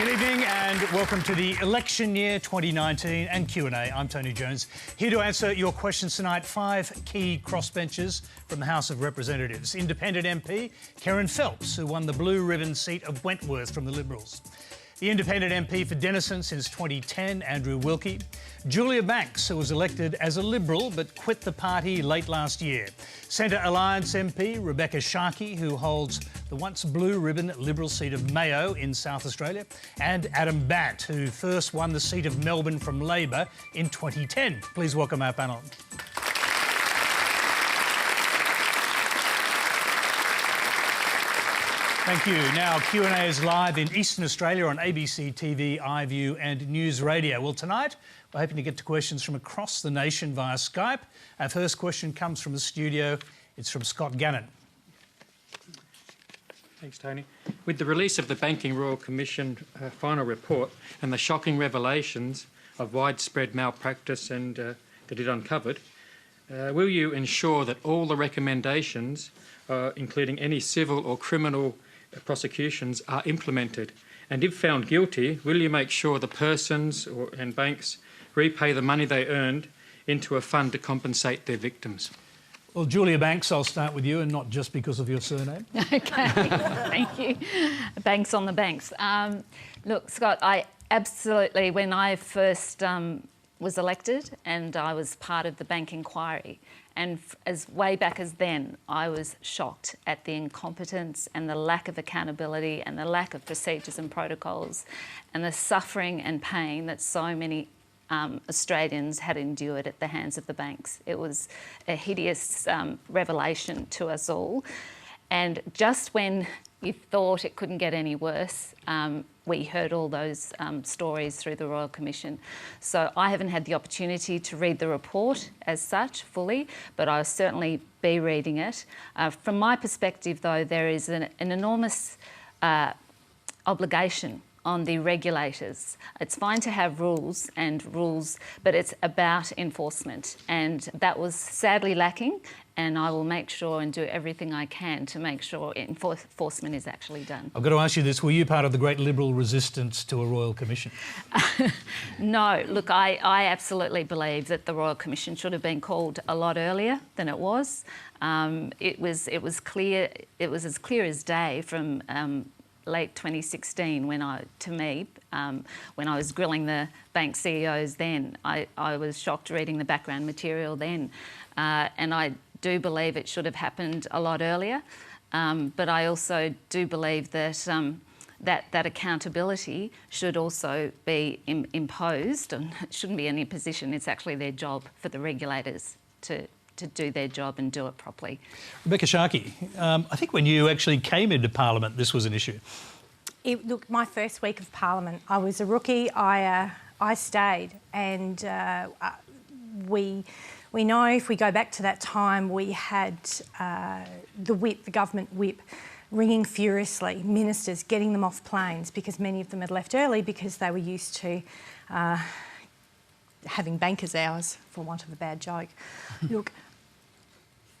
Good evening and welcome to the election year 2019 and Q&A. I'm Tony Jones, here to answer your questions tonight. 5 key crossbenchers from the House of Representatives. Independent MP Kerryn Phelps, who won the blue ribbon seat of Wentworth from the Liberals. The Independent MP for Denison since 2010, Andrew Wilkie. Julia Banks, who was elected as a Liberal but quit the party late last year. Centre Alliance MP Rebekha Sharkie, who holds the once blue ribbon Liberal seat of Mayo in South Australia. And Adam Bandt, who first won the seat of Melbourne from Labor in 2010. Please welcome our panel. Thank you. Now, Q&A is live in Eastern Australia on ABC TV, iView and News Radio. Well, tonight, we're hoping to get to questions from across the nation via Skype. Our first question comes from the studio. It's from Scott Gannon. Thanks, Tony. With the release of the Banking Royal Commission final report and the shocking revelations of widespread malpractice and that it uncovered, will you ensure that all the recommendations, including any civil or criminal prosecutions, are implemented? And if found guilty, will you make sure the persons and banks repay the money they earned into a fund to compensate their victims? Well, Julia Banks, I'll start with you, and not just because of your surname. OK, thank you. Banks on the banks. Look, Scott, I absolutely, when I first was elected and I was part of the bank inquiry, and as way back as then, I was shocked at the incompetence and the lack of accountability and the lack of procedures and protocols and the suffering and pain that so many Australians had endured at the hands of the banks. It was a hideous revelation to us all. And just when you thought it couldn't get any worse, we heard all those stories through the Royal Commission. So I haven't had the opportunity to read the report as such fully, but I'll certainly be reading it. From my perspective, though, there is an enormous obligation on the regulators. It's fine to have rules, but it's about enforcement. And that was sadly lacking, and I will make sure and do everything I can to make sure enforcement is actually done. I've got to ask you this, were you part of the great Liberal resistance to a Royal Commission? No, look, I absolutely believe that the Royal Commission should have been called a lot earlier than it was. It was clear, it was as clear as day from late 2016 when I was grilling the bank CEOs then. I was shocked reading the background material then, and I do believe it should have happened a lot earlier, but I also do believe that that accountability should also be imposed, and it shouldn't be an imposition. It's actually their job for the regulators to do their job and do it properly. Rebekha Sharkie, I think when you actually came into Parliament, this was an issue. Look, my first week of Parliament, I was a rookie. I stayed, and we know if we go back to that time, we had the government whip, ringing furiously, ministers getting them off planes because many of them had left early because they were used to having bankers' hours, for want of a bad joke. Look,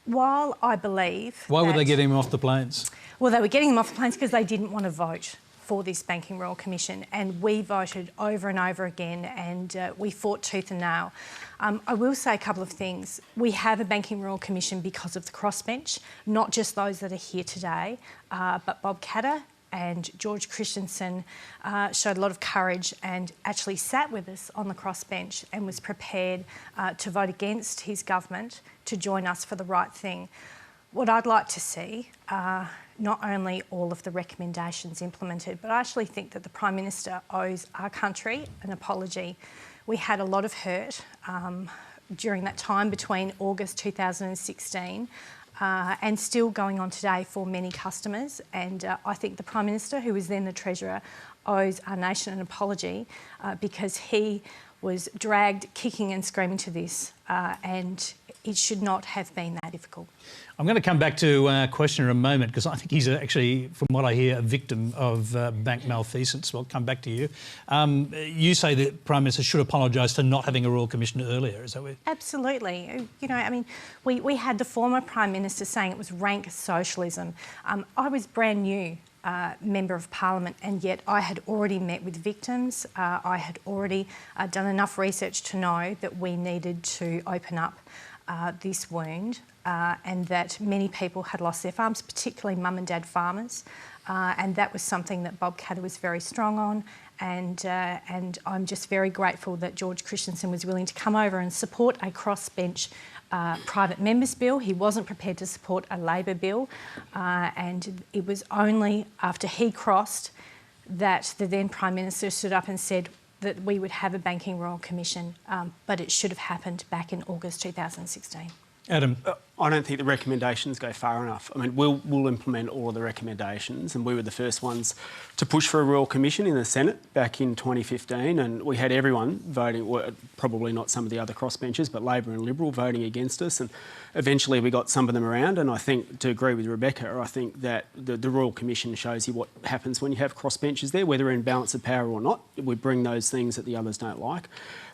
while I believe... Why were they getting them off the planes? Well, they were getting them off the planes because they didn't want to vote for this Banking Royal Commission, and we voted over and over again, and we fought tooth and nail. I will say a couple of things. We have a Banking Royal Commission because of the crossbench, not just those that are here today, but Bob Katter and George Christensen showed a lot of courage and actually sat with us on the crossbench and was prepared to vote against his government to join us for the right thing. What I'd like to see are not only all of the recommendations implemented, but I actually think that the Prime Minister owes our country an apology. We had a lot of hurt during that time between August 2016 and still going on today for many customers. And I think the Prime Minister, who was then the Treasurer, owes our nation an apology because he was dragged kicking and screaming to this, and it should not have been that difficult. I'm going to come back to a question in a moment because I think he's actually, from what I hear, a victim of bank malfeasance. We'll come back to you. You say the Prime Minister should apologise for not having a Royal Commission earlier, is that what? Absolutely. You know, I mean, we had the former Prime Minister saying it was rank socialism. I was brand new Member of Parliament, and yet I had already met with victims. I had already done enough research to know that we needed to open up this wound and that many people had lost their farms, particularly mum and dad farmers. And that was something that Bob Catter was very strong on, and I'm just very grateful that George Christensen was willing to come over and support a crossbench private members bill. He wasn't prepared to support a Labor bill, and it was only after he crossed that the then Prime Minister stood up and said that we would have a Banking Royal Commission, but it should have happened back in August 2016. Adam? I don't think the recommendations go far enough. I mean, we'll implement all of the recommendations, and we were the first ones to push for a Royal Commission in the Senate back in 2015, and we had everyone voting, well, probably not some of the other crossbenchers, but Labor and Liberal voting against us, and eventually we got some of them around. And I think, to agree with Rebekha, I think that the Royal Commission shows you what happens when you have crossbenchers there, whether in balance of power or not. We bring those things that the others don't like.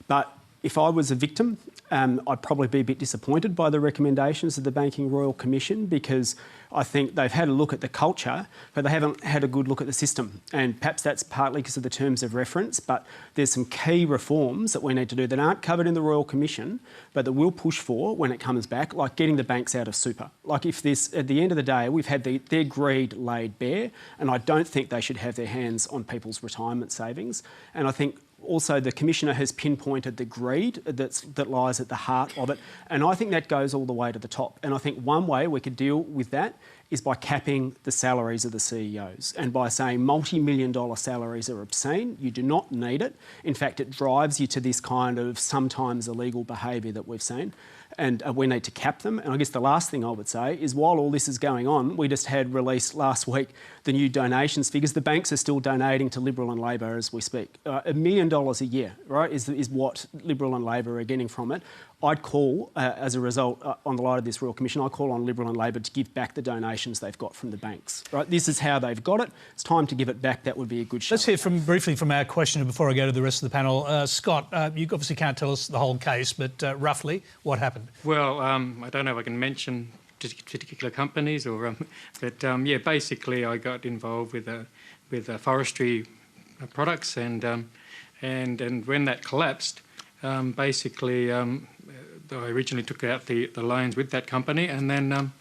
But if I was a victim, I'd probably be a bit disappointed by the recommendations of the Banking Royal Commission, because I think they've had a look at the culture, but they haven't had a good look at the system. And perhaps that's partly because of the terms of reference, but there's some key reforms that we need to do that aren't covered in the Royal Commission, but that we'll push for when it comes back, like getting the banks out of super. Like, if this, at the end of the day, we've had their greed laid bare, and I don't think they should have their hands on people's retirement savings. And I think also the Commissioner has pinpointed the greed that lies at the heart of it, and I think that goes all the way to the top. And I think one way we could deal with that is by capping the salaries of the CEOs, and by saying multi-million-dollar salaries are obscene. You do not need it. In fact, it drives you to this kind of sometimes illegal behaviour that we've seen, and we need to cap them. And I guess the last thing I would say is, while all this is going on, we just had released last week the new donations figures. The banks are still donating to Liberal and Labor as we speak. $1 million a year, right, is what Liberal and Labor are getting from it. I'd call, as a result, on the light of this Royal Commission, I'd call on Liberal and Labor to give back the donations they've got from the banks. Right, this is how they've got it. It's time to give it back. That would be a good show. Let's hear briefly from our questioner before I go to the rest of the panel. Scott, you obviously can't tell us the whole case, but roughly, what happened? Well, I don't know if I can mention particular companies, or but yeah, basically I got involved with forestry products, and when that collapsed, basically I originally took out the loans with that company, and then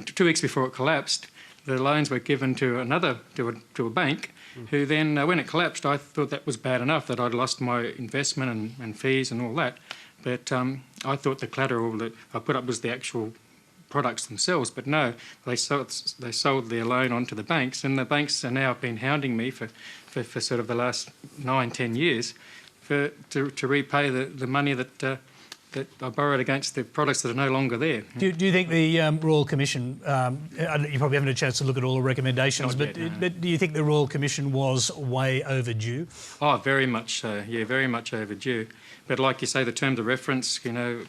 2 weeks before it collapsed, the loans were given to a bank, who then, when it collapsed, I thought that was bad enough, that I'd lost my investment and fees and all that. But I thought the collateral that I put up was the actual products themselves, but no, they sold their loan on to the banks, and the banks are now been hounding me for sort of the last 9-10 years to repay the money that I borrowed against the products that are no longer there. Do you think the Royal Commission, you probably haven't had a chance to look at all the recommendations, but do you think the Royal Commission was way overdue? Oh, very much so, yeah, very much overdue. But like you say, the terms of reference, you know,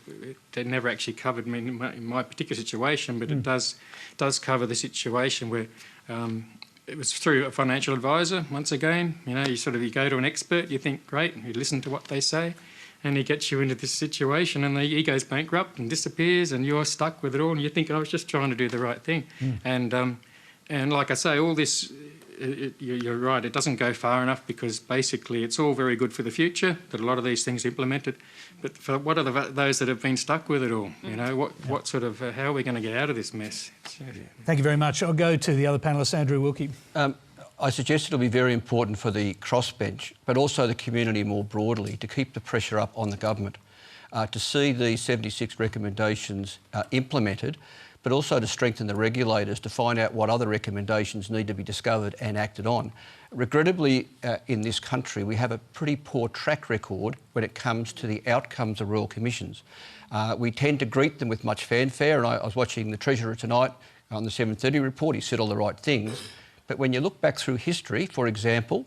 it never actually covered me in my particular situation, but it does cover the situation where it was through a financial advisor. Once again, you know, you go to an expert, you think, great, you listen to what they say, and he gets you into this situation, and he goes bankrupt and disappears, and you're stuck with it all, and you think, I was just trying to do the right thing. And like I say, all this, you're right, it doesn't go far enough, because basically it's all very good for the future, that a lot of these things are implemented, but for what are those that have been stuck with it all? You know, what sort of, how are we going to get out of this mess? Thank you very much. I'll go to the other panellist, Andrew Wilkie. I suggest it'll be very important for the crossbench, but also the community more broadly, to keep the pressure up on the government, to see the 76 recommendations implemented, but also to strengthen the regulators to find out what other recommendations need to be discovered and acted on. Regrettably, in this country, we have a pretty poor track record when it comes to the outcomes of Royal Commissions. We tend to greet them with much fanfare, and I was watching the Treasurer tonight on the 7:30 report. He said all the right things. But when you look back through history, for example,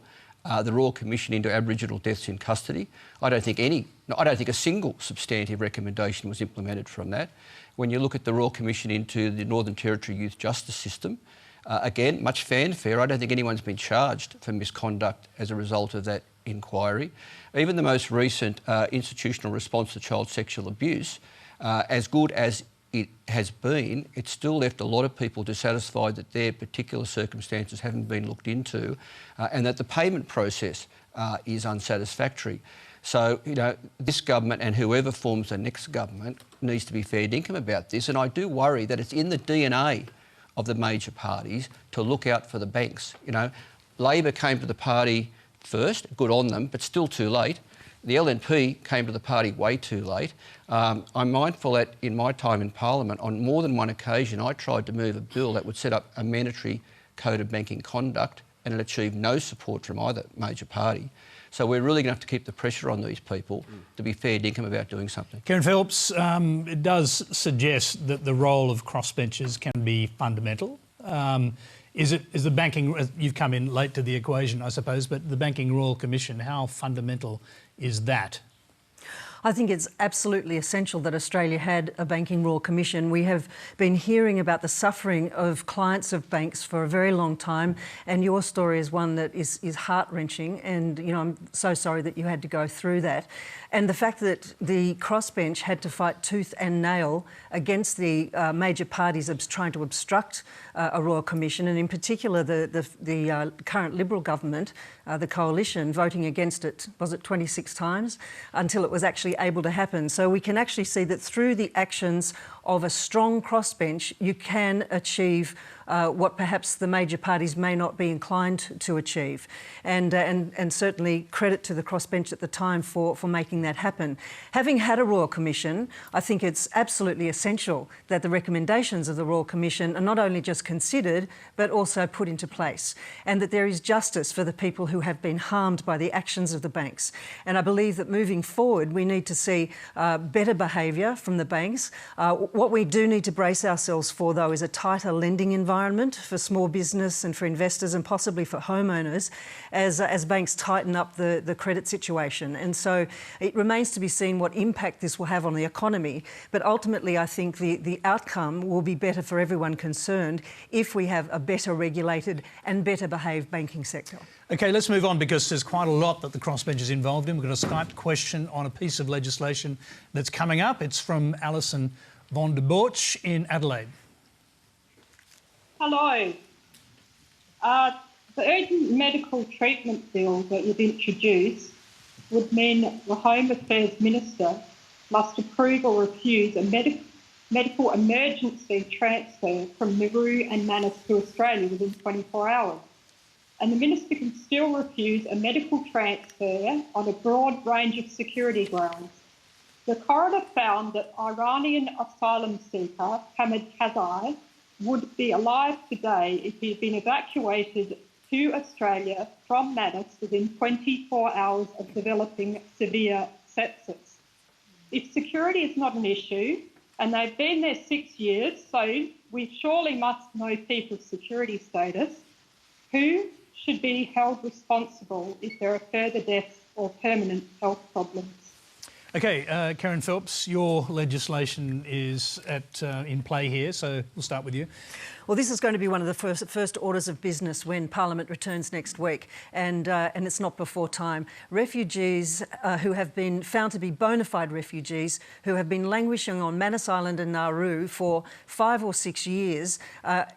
the Royal Commission into Aboriginal deaths in custody, I don't think a single substantive recommendation was implemented from that. When you look at the Royal Commission into the Northern Territory Youth Justice System, again, much fanfare. I don't think anyone's been charged for misconduct as a result of that inquiry. Even the most recent institutional response to child sexual abuse, as good as it has been, it's still left a lot of people dissatisfied that their particular circumstances haven't been looked into and that the payment process is unsatisfactory. So, you know, this government and whoever forms the next government needs to be fair dinkum about this, and I do worry that it's in the DNA of the major parties to look out for the banks. You know, Labor came to the party first, good on them, but still too late. The LNP came to the party way too late. I'm mindful that in my time in Parliament, on more than one occasion, I tried to move a bill that would set up a mandatory code of banking conduct, and it achieved no support from either major party. So we're really going to have to keep the pressure on these people to be fair dinkum about doing something. Kerryn Phelps, it does suggest that the role of crossbenchers can be fundamental. Is the banking, you've come in late to the equation, I suppose, but the Banking Royal Commission, how fundamental is that? I think it's absolutely essential that Australia had a Banking Royal Commission. We have been hearing about the suffering of clients of banks for a very long time, and your story is one that is heart-wrenching, and you know, I'm so sorry that you had to go through that. And the fact that the crossbench had to fight tooth and nail against the major parties trying to obstruct a Royal Commission, and in particular the current Liberal government, the coalition, voting against it, was it 26 times, until it was actually able to happen. So we can actually see that through the actions of a strong crossbench, you can achieve what perhaps the major parties may not be inclined to achieve. And certainly credit to the crossbench at the time for making that happen. Having had a Royal Commission, I think it's absolutely essential that the recommendations of the Royal Commission are not only just considered, but also put into place, and that there is justice for the people who have been harmed by the actions of the banks. And I believe that moving forward, we need to see better behaviour from the banks. What we do need to brace ourselves for, though, is a tighter lending environment for small business and for investors and possibly for homeowners as banks tighten up the credit situation. And so it remains to be seen what impact this will have on the economy. But ultimately, I think the outcome will be better for everyone concerned if we have a better regulated and better behaved banking sector. OK, let's move on, because there's quite a lot that the crossbench is involved in. We've got a Skype question on a piece of legislation that's coming up. It's from Alison von der Borch in Adelaide. Hello. The urgent medical treatment bill that was introduced would mean the Home Affairs Minister must approve or refuse a medical emergency transfer from Nauru and Manus to Australia within 24 hours. And the Minister can still refuse a medical transfer on a broad range of security grounds. The coroner found that Iranian asylum seeker Hamid Kazai would be alive today if he had been evacuated to Australia from Manus within 24 hours of developing severe sepsis. If security is not an issue, and they've been there 6 years, so we surely must know people's security status, who should be held responsible if there are further deaths or permanent health problems? OK, Kerryn Phelps, your legislation is in play here, so we'll start with you. Well, this is going to be one of the first orders of business when Parliament returns next week, and it's not before time. Refugees who have been found to be bona fide refugees, who have been languishing on Manus Island and Nauru for 5 or 6 years,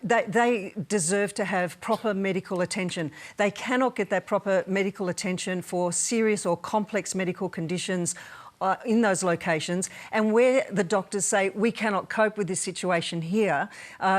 they deserve to have proper medical attention. They cannot get that proper medical attention for serious or complex medical conditions in those locations, and where the doctors say we cannot cope with this situation here,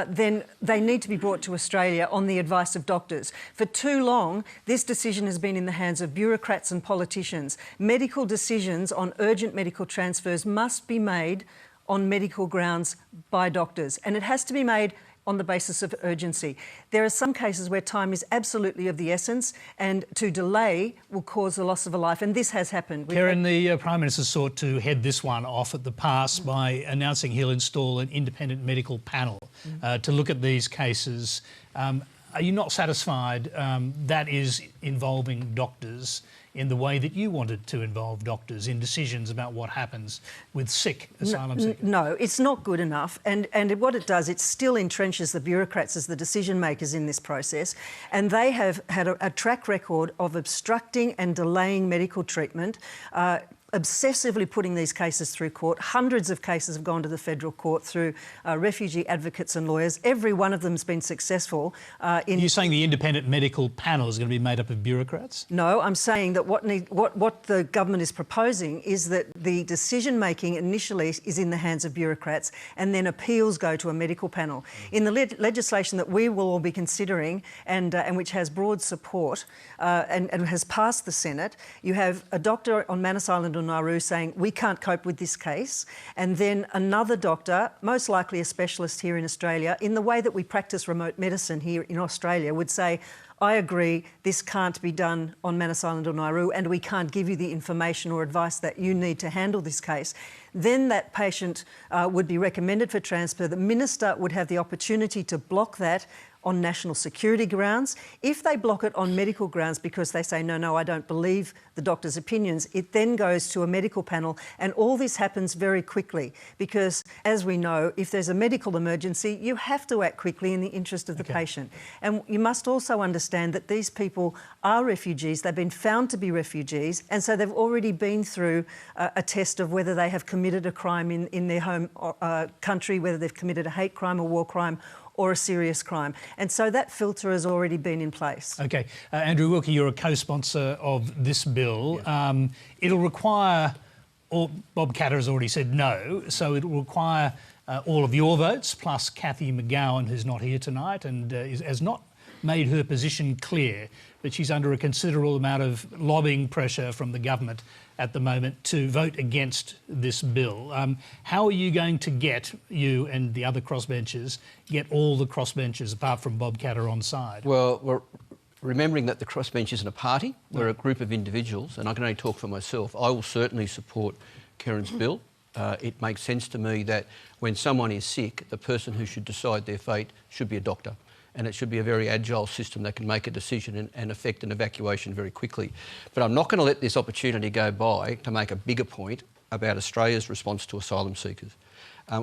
then they need to be brought to Australia on the advice of doctors. For too long, this decision has been in the hands of bureaucrats and politicians. Medical decisions on urgent medical transfers must be made on medical grounds by doctors, and it has to be made on the basis of urgency. There are some cases where time is absolutely of the essence, and to delay will cause the loss of a life, and this has happened. Kerryn, the Prime Minister sought to head this one off at the pass by announcing he'll install an independent medical panel to look at these cases. Are you not satisfied that is involving doctors in the way that you wanted to involve doctors in decisions about what happens with sick asylum seekers? No, it's not good enough. And what it does, it still entrenches the bureaucrats as the decision makers in this process. And they have had a track record of obstructing and delaying medical treatment. obsessively putting these cases through court. Hundreds of cases have gone to the federal court through refugee advocates and lawyers. Every one of them has been successful. Are you saying the independent medical panel is going to be made up of bureaucrats? No, I'm saying that what the government is proposing is that the decision-making initially is in the hands of bureaucrats and then appeals go to a medical panel. In the legislation that we will all be considering and which has broad support and has passed the Senate, you have a doctor on Manus Island or Nauru saying, we can't cope with this case, and then another doctor, most likely a specialist here in Australia, in the way that we practice remote medicine here in Australia, would say, I agree, this can't be done on Manus Island or Nauru and we can't give you the information or advice that you need to handle this case. Then that patient would be recommended for transfer. The minister would have the opportunity to block that on national security grounds. If they block it on medical grounds because they say, no, I don't believe the doctor's opinions, it then goes to a medical panel, and all this happens very quickly because, as we know, if there's a medical emergency, you have to act quickly in the interest of the patient. And you must also understand that these people are refugees. They've been found to be refugees, and so they've already been through a test of whether they have committed a crime in their home country, whether they've committed a hate crime, a war crime, or a serious crime. And so that filter has already been in place. OK. Andrew Wilkie, you're a co-sponsor of this bill. Yeah. It'll require, or Bob Katter has already said no, so it'll require all of your votes, plus Cathy McGowan, who's not here tonight and has not made her position clear, but she's under a considerable amount of lobbying pressure from the government at the moment to vote against this bill. How are you going to get, you and the other crossbenchers, get all the crossbenchers apart from Bob Katter on side? Well, we're remembering that the crossbench isn't a party, we're a group of individuals, and I can only talk for myself. I will certainly support Kerryn's bill. It makes sense to me that when someone is sick, the person who should decide their fate should be a doctor. And it should be a very agile system that can make a decision and effect an evacuation very quickly. But I'm not going to let this opportunity go by to make a bigger point about Australia's response to asylum seekers.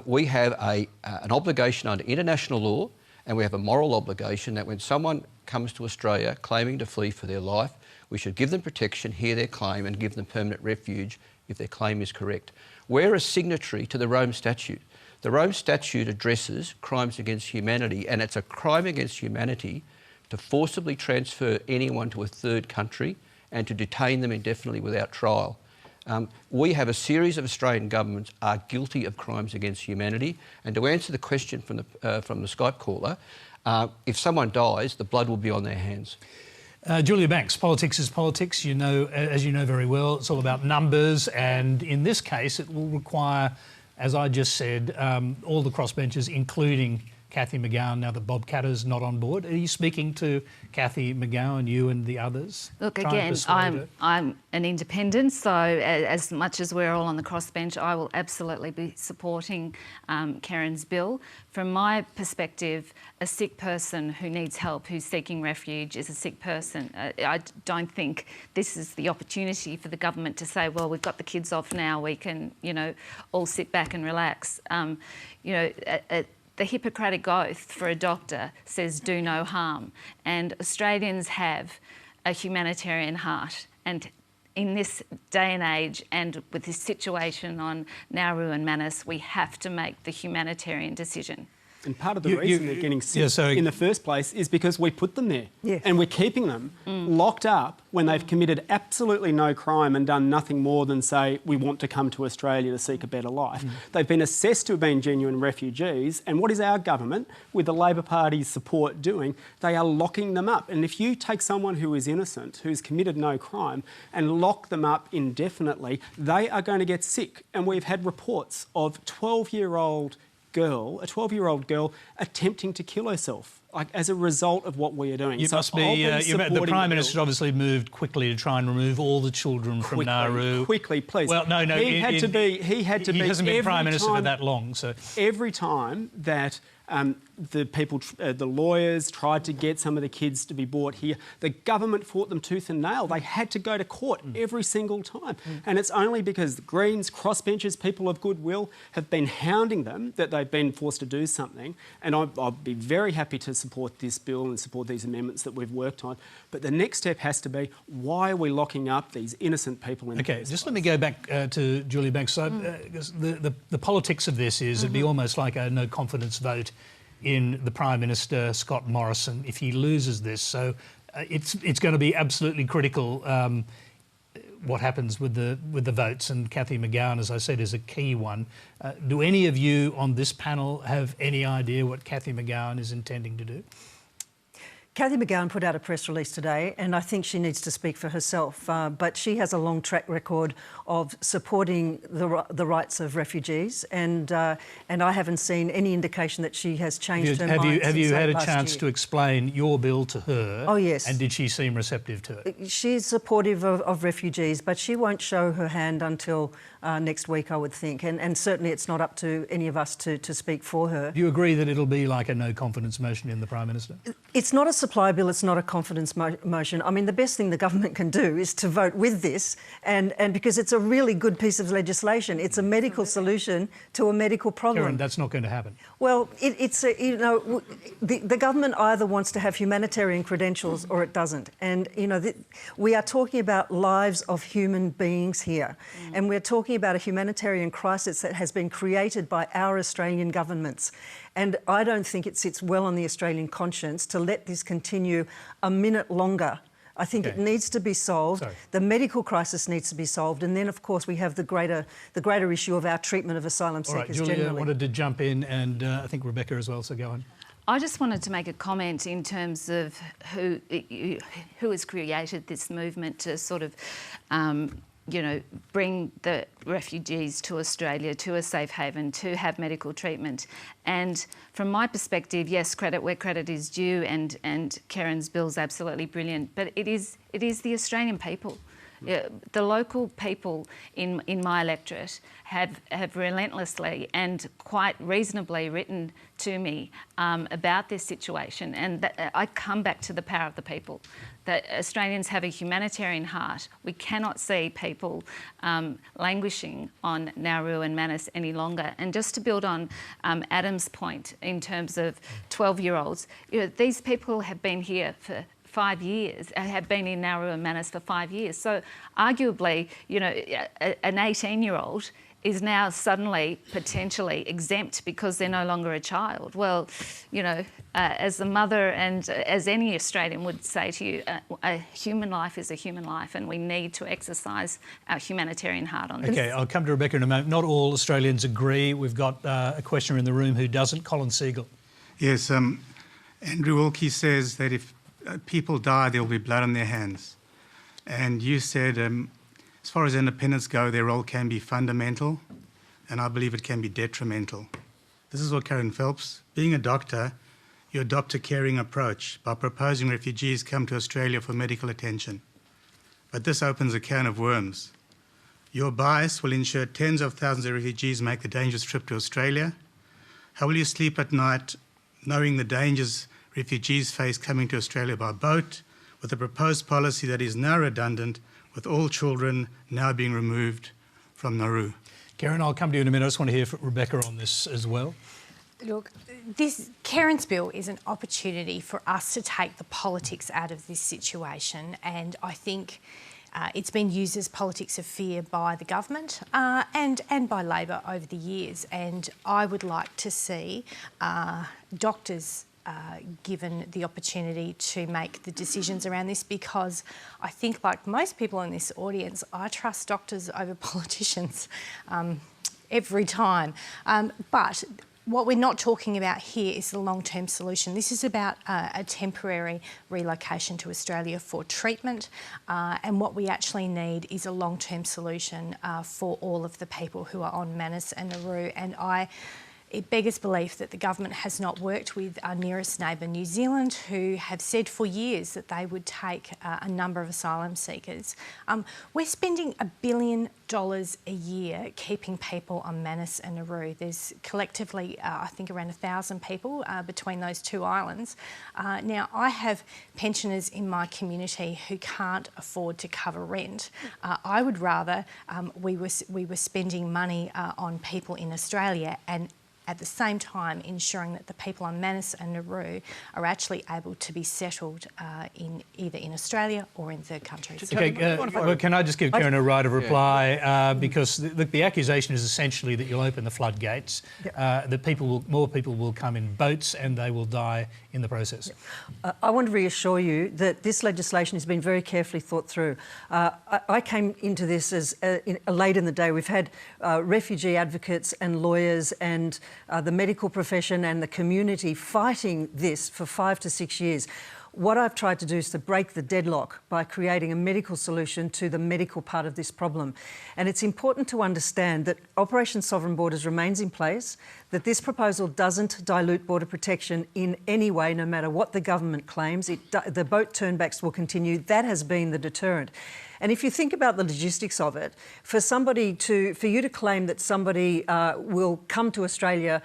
We have an obligation under international law, and we have a moral obligation that when someone comes to Australia claiming to flee for their life, we should give them protection, hear their claim and give them permanent refuge if their claim is correct. We're a signatory to the Rome Statute. The Rome Statute addresses crimes against humanity, and it's a crime against humanity to forcibly transfer anyone to a third country and to detain them indefinitely without trial. We have a series of Australian governments are guilty of crimes against humanity, and to answer the question from the Skype caller, if someone dies, the blood will be on their hands. Julia Banks, politics is politics. You know, as you know very well, it's all about numbers, and in this case, it will require, as I just said, all the crossbenchers, including Cathy McGowan, now that Bob Katter's not on board. Are you speaking to Cathy McGowan, you and the others? Look, again, I'm an independent, so as much as we're all on the crossbench, I will absolutely be supporting Kerryn's bill. From my perspective, a sick person who needs help, who's seeking refuge, is a sick person. I don't think this is the opportunity for the government to say, well, we've got the kids off now, we can, all sit back and relax. The Hippocratic Oath for a doctor says do no harm, and Australians have a humanitarian heart, and in this day and age and with this situation on Nauru and Manus, we have to make the humanitarian decision. And part of the reason they're getting sick in the first place is because we put them there. Yes. And we're keeping them locked up when they've committed absolutely no crime and done nothing more than say, we want to come to Australia to seek a better life. They've been assessed to have been genuine refugees. And what is our government, with the Labor Party's support, doing? They are locking them up. And if you take someone who is innocent, who's committed no crime, and lock them up indefinitely, they are going to get sick. And we've had reports of a 12-year-old girl attempting to kill herself, as a result of what we are doing. The Prime Minister obviously moved quickly to try and remove all the children from Nauru. Quickly, please. Well, no. He hasn't been Prime Minister for that long, so every time that the lawyers tried to get some of the kids to be brought here, the government fought them tooth and nail. They had to go to court every single time. And it's only because the Greens, crossbenchers, people of goodwill have been hounding them that they've been forced to do something. And I'll be very happy to support this bill and support these amendments that we've worked on. But the next step has to be, why are we locking up these innocent people in the Okay, just let me go back to Julia Banks' side. Because the politics of this is it'd be almost like a no confidence vote in the Prime Minister, Scott Morrison, if he loses this. So it's going to be absolutely critical what happens with the votes, and Cathy McGowan, as I said, is a key one. Do any of you on this panel have any idea what Cathy McGowan is intending to do? Cathy McGowan put out a press release today, and I think she needs to speak for herself, but she has a long track record of supporting the rights of refugees, and I haven't seen any indication that she has changed her mind. Have you had a chance year. to explain your bill to her? Oh, yes. And did she seem receptive to it? She's supportive of refugees, but she won't show her hand until next week, I would think, and certainly it's not up to any of us to speak for her. Do you agree that it'll be like a no confidence motion in the Prime Minister? It's not a supply bill, it's not a confidence motion. I mean, the best thing the government can do is to vote with this, and because it's a really good piece of legislation. It's a medical solution to a medical problem. Kerryn, that's not going to happen. Well, the government either wants to have humanitarian credentials or it doesn't. And, we are talking about lives of human beings here. And we're talking about a humanitarian crisis that has been created by our Australian governments. And I don't think it sits well on the Australian conscience to let this continue a minute longer. I think it needs to be solved. Sorry. The medical crisis needs to be solved, and then, of course, we have the greater issue of our treatment of asylum seekers. All right, Julia generally. wanted to jump in, and I think Rebekha as well. So go on. I just wanted to make a comment in terms of who has created this movement to sort of, bring the refugees to Australia, to a safe haven, to have medical treatment. And from my perspective, yes, credit where credit is due, and Kerryn's bill's absolutely brilliant, but it is the Australian people. The local people in my electorate have relentlessly and quite reasonably written to me about this situation, and I come back to the power of the people. That Australians have a humanitarian heart. We cannot see people languishing on Nauru and Manus any longer. And just to build on Adam's point in terms of 12-year-olds, these people have been here for 5 years, have been in Nauru and Manus for 5 years. So arguably, an 18-year-old is now suddenly potentially exempt because they're no longer a child. Well, as a mother and as any Australian would say to you, a human life is a human life, and we need to exercise our humanitarian heart on this. Okay, I'll come to Rebekha in a moment. Not all Australians agree. We've got a questioner in the room who doesn't. Colin Siegel. Yes, Andrew Wilkie says that if people die, there will be blood on their hands. And you said, as far as independents go, their role can be fundamental, and I believe it can be detrimental. This is what Kerryn Phelps, being a doctor, you adopt a caring approach by proposing refugees come to Australia for medical attention. But this opens a can of worms. Your bias will ensure tens of thousands of refugees make the dangerous trip to Australia. How will you sleep at night knowing the dangers refugees face coming to Australia by boat, with a proposed policy that is now redundant, with all children now being removed from Nauru? Kerryn, I'll come to you in a minute. I just want to hear from Rebekha on this as well. Look, Kerryn's bill is an opportunity for us to take the politics out of this situation, and I think it's been used as politics of fear by the government and by Labor over the years. And I would like to see doctors given the opportunity to make the decisions around this, because I think, like most people in this audience, I trust doctors over politicians every time. But what we're not talking about here is the long-term solution. This is about a temporary relocation to Australia for treatment, and what we actually need is a long-term solution for all of the people who are on Manus and Nauru. And it beggars belief that the government has not worked with our nearest neighbour, New Zealand, who have said for years that they would take a number of asylum seekers. We're spending $1 billion a year keeping people on Manus and Nauru. There's collectively, I think, around 1,000 people between those two islands. Now, I have pensioners in my community who can't afford to cover rent. I would rather we were spending money on people in Australia, and at the same time ensuring that the people on Manus and Nauru are actually able to be settled either in Australia or in third countries. Okay, well, can I just give Kerryn a right of reply? Because the accusation is essentially that you'll open the floodgates, that more people will come in boats and they will die in the process. I want to reassure you that this legislation has been very carefully thought through. I came into this as late in the day. We've had refugee advocates and lawyers and the medical profession and the community fighting this for 5 to 6 years. What I've tried to do is to break the deadlock by creating a medical solution to the medical part of this problem. And it's important to understand that Operation Sovereign Borders remains in place, that this proposal doesn't dilute border protection in any way, no matter what the government claims. The boat turnbacks will continue. That has been the deterrent. And if you think about the logistics of it, for you to claim that somebody will come to Australia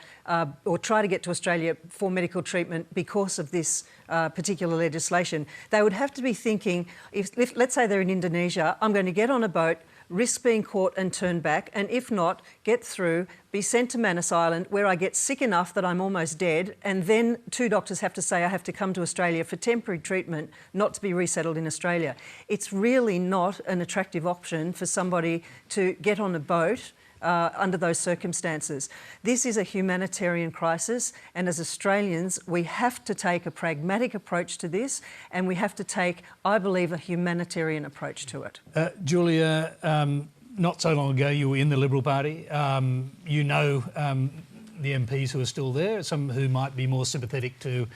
or try to get to Australia for medical treatment because of this particular legislation, they would have to be thinking, if let's say they're in Indonesia, I'm going to get on a boat, risk being caught and turned back, and if not, get through, be sent to Manus Island where I get sick enough that I'm almost dead, and then 2 doctors have to say I have to come to Australia for temporary treatment, not to be resettled in Australia. It's really not an attractive option for somebody to get on a boat under those circumstances. This is a humanitarian crisis, and as Australians, we have to take a pragmatic approach to this, and we have to take, I believe, a humanitarian approach to it. Julia, not so long ago you were in the Liberal Party. You know the MPs who are still there, some who might be more sympathetic to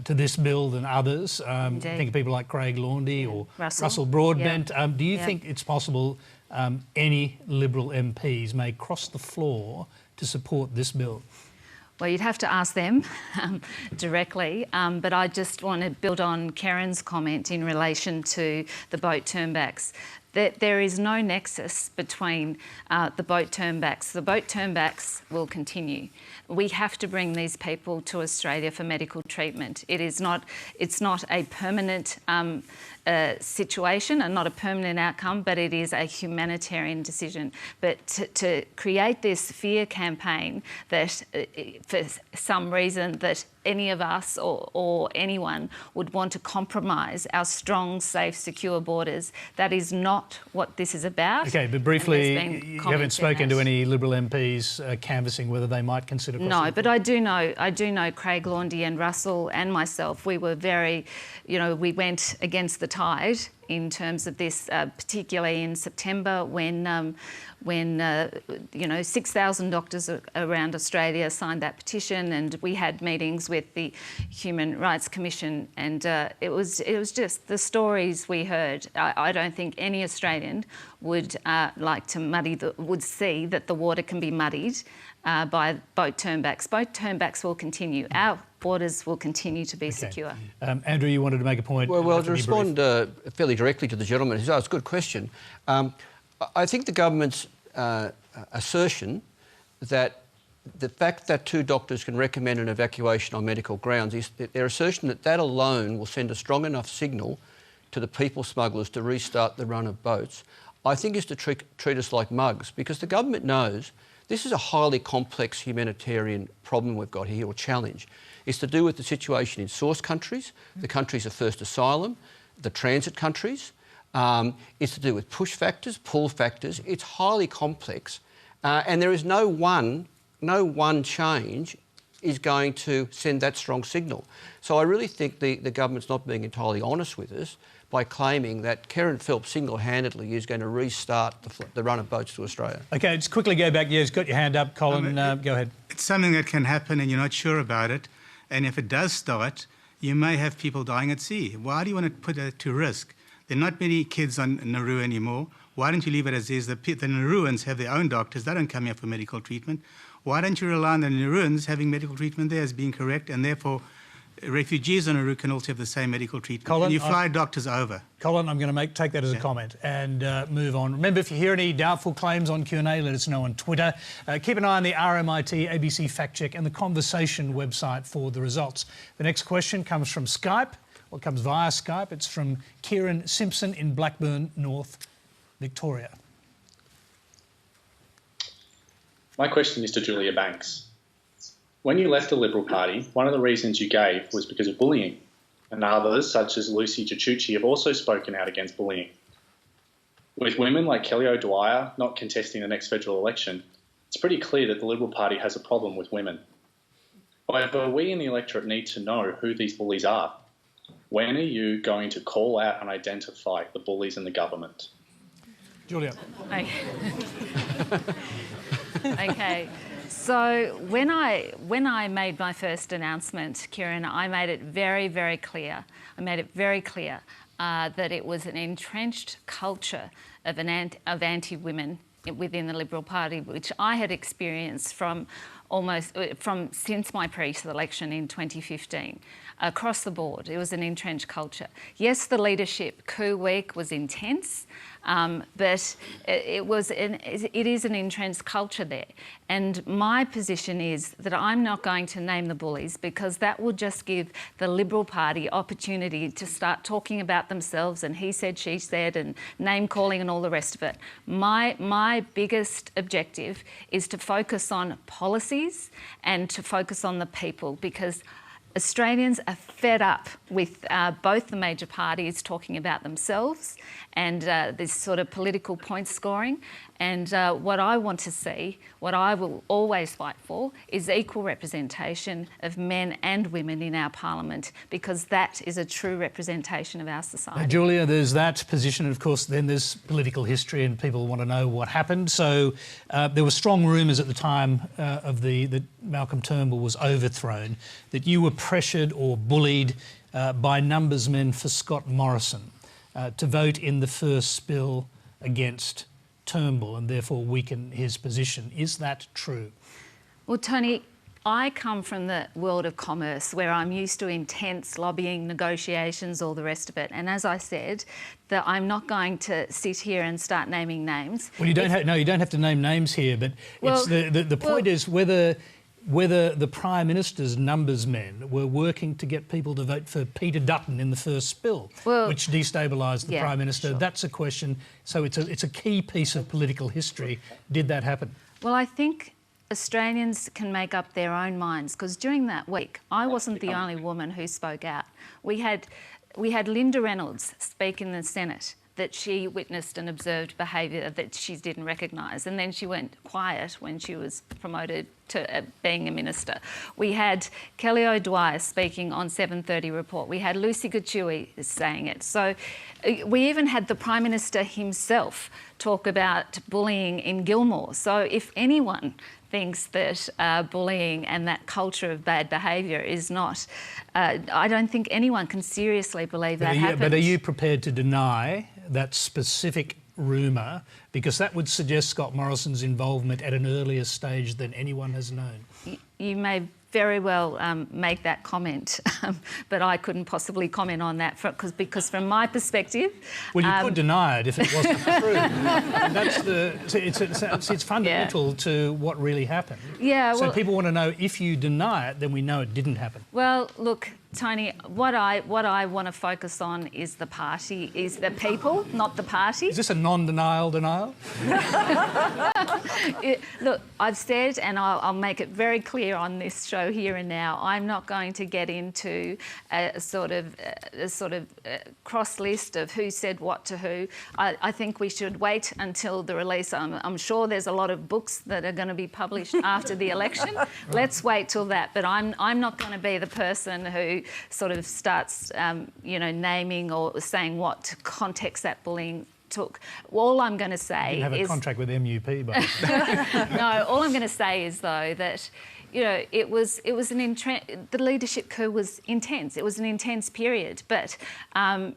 this bill than others. Think of people like Craig Laundy or Russell Broadbent. Do you think it's possible any Liberal MPs may cross the floor to support this bill? Well, you'd have to ask them directly, but I just want to build on Kerryn's comment in relation to the boat turnbacks. There is no nexus between the boat turnbacks. The boat turnbacks will continue. We have to bring these people to Australia for medical treatment. It's not a permanent situation and not a permanent outcome, but it is a humanitarian decision. But to create this fear campaign that for some reason that any of us or anyone would want to compromise our strong, safe, secure borders, that is not what this is about. Okay, but briefly, you haven't spoken to any Liberal MPs canvassing whether they might consider crossing? No, but I do know Craig Laundy and Russell and myself. We were very, we went against the tide in terms of this, particularly in September when 6,000 doctors around Australia signed that petition, and we had meetings with the Human Rights Commission, and it was just the stories we heard. I don't think any Australian would like to would see that the water can be muddied by boat turnbacks. Boat turnbacks will continue. Our borders will continue to be secure. Andrew, you wanted to make a point. Well, to respond fairly directly to the gentleman who's asked a good question, I think the government's assertion that the fact that 2 doctors can recommend an evacuation on medical grounds is their assertion that alone will send a strong enough signal to the people smugglers to restart the run of boats, I think is to treat us like mugs, because the government knows this is a highly complex humanitarian problem we've got here, or challenge. It's to do with the situation in source countries, the countries of first asylum, the transit countries. It's to do with push factors, pull factors. It's highly complex, and there is no one change is going to send that strong signal. So I really think the government's not being entirely honest with us by claiming that Kerryn Phelps single-handedly is going to restart the run of boats to Australia. Okay, just quickly go back. Yeah, you've got your hand up, Colin. Go ahead. It's something that can happen and you're not sure about it. And if it does start, you may have people dying at sea. Why do you want to put it to risk? There are not many kids on Nauru anymore. Why don't you leave it as is? The Nauruans have their own doctors. They don't come here for medical treatment. Why don't you rely on the Nauruans having medical treatment there as being correct, and therefore refugees on Nauru can also have the same medical treatment? Colin, and you fly doctors over. Colin, I'm going to take that as a comment and move on. Remember, if you hear any doubtful claims on Q&A, let us know on Twitter. Keep an eye on the RMIT ABC Fact Check and the Conversation website for the results. The next question comes from Skype. Well, it comes via Skype. It's from Kieran Simpson in Blackburn, North Victoria. My question is to Julia Banks. When you left the Liberal Party, one of the reasons you gave was because of bullying, and others, such as Lucy Giudici, have also spoken out against bullying. With women like Kelly O'Dwyer not contesting the next federal election, it's pretty clear that the Liberal Party has a problem with women. However, we in the electorate need to know who these bullies are. When are you going to call out and identify the bullies in the government? Julia. Okay. So when I made my first announcement, Kerryn, I made it very, very clear. That it was an entrenched culture of anti-women within the Liberal Party, which I had experienced since my pre-selection in 2015. Across the board, it was an entrenched culture. Yes, the leadership coup week was intense, but it is an entrenched culture there. And my position is that I'm not going to name the bullies, because that will just give the Liberal Party opportunity to start talking about themselves and he said, she said, and name calling and all the rest of it. My biggest objective is to focus on policies and to focus on the people, because Australians are fed up with both the major parties talking about themselves and this sort of political point scoring. And what I want to see, what I will always fight for, is equal representation of men and women in our parliament, because that is a true representation of our society. Julia, there's that position, and of course then there's political history and people want to know what happened. So there were strong rumours at the time that Malcolm Turnbull was overthrown, that you were pressured or bullied by numbers men for Scott Morrison to vote in the first spill against Turnbull and therefore weaken his position. Is that true? Well, Tony, I come from the world of commerce, where I'm used to intense lobbying, negotiations, all the rest of it. And as I said, that I'm not going to sit here and start naming names. Well, you don't have to name names here, but the point is whether the Prime Minister's numbers men were working to get people to vote for Peter Dutton in the first spill, which destabilised the Prime Minister. Sure. That's a question. So it's a key piece of political history. Did that happen? Well, I think Australians can make up their own minds, because during that week, I wasn't the only woman who spoke out. We had Linda Reynolds speak in the Senate that she witnessed and observed behaviour that she didn't recognise, and then she went quiet when she was promoted to being a minister. We had Kelly O'Dwyer speaking on 7:30 Report. We had Lucy Giudici saying it. So we even had the Prime Minister himself talk about bullying in Gilmore. So if anyone thinks that bullying and that culture of bad behaviour is not... I don't think anyone can seriously believe that happened. But are you prepared to deny that specific rumour, because that would suggest Scott Morrison's involvement at an earlier stage than anyone has known? You may very well make that comment, but I couldn't possibly comment on that because from my perspective... Well, you could deny it if it wasn't true. And it's fundamental to what really happened. Yeah, so people want to know, if you deny it, then we know it didn't happen. Well, look, Tony, what I want to focus on is the party, is the people, not the party. Is this a non-denial denial? Look, I've said, and I'll make it very clear on this show here and now, I'm not going to get into a sort of cross list of who said what to who. I think we should wait until the release. I'm sure there's a lot of books that are going to be published after the election. Let's wait till that. But I'm not going to be the person who sort of starts, naming or saying what context that bullying took. All I'm going to say you have a contract with MUP, by the way. No, all I'm going to say is though that, it was the leadership coup was intense. It was an intense period, but the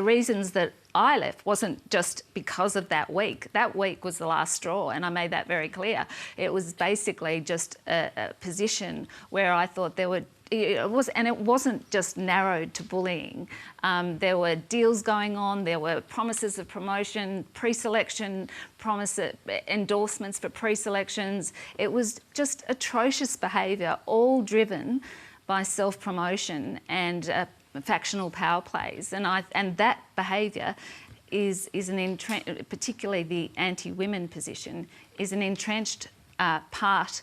reasons that I left wasn't just because of that week. That week was the last straw, and I made that very clear. It was basically just a position where I thought it wasn't just narrowed to bullying. There were deals going on, there were promises of promotion, pre-selection endorsements for pre-selections. It was just atrocious behaviour, all driven by self-promotion and factional power plays. And that behaviour is particularly the anti-women position, is an entrenched part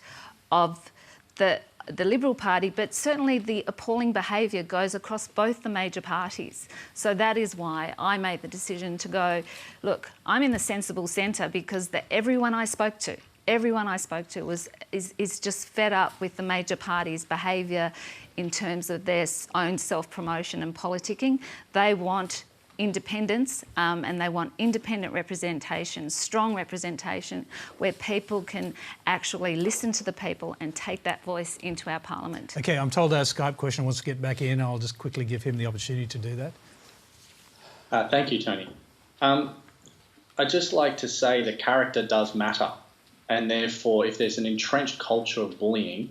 of the Liberal Party, but certainly the appalling behaviour goes across both the major parties. So that is why I made the decision to go, look, I'm in the sensible centre because everyone I spoke to is just fed up with the major parties' behaviour in terms of their own self-promotion and politicking. They want independence and they want independent representation, strong representation, where people can actually listen to the people and take that voice into our parliament. OK, I'm told our Skype question wants to get back in. I'll just quickly give him the opportunity to do that. Thank you, Tony. I'd just like to say that character does matter, and therefore if there's an entrenched culture of bullying,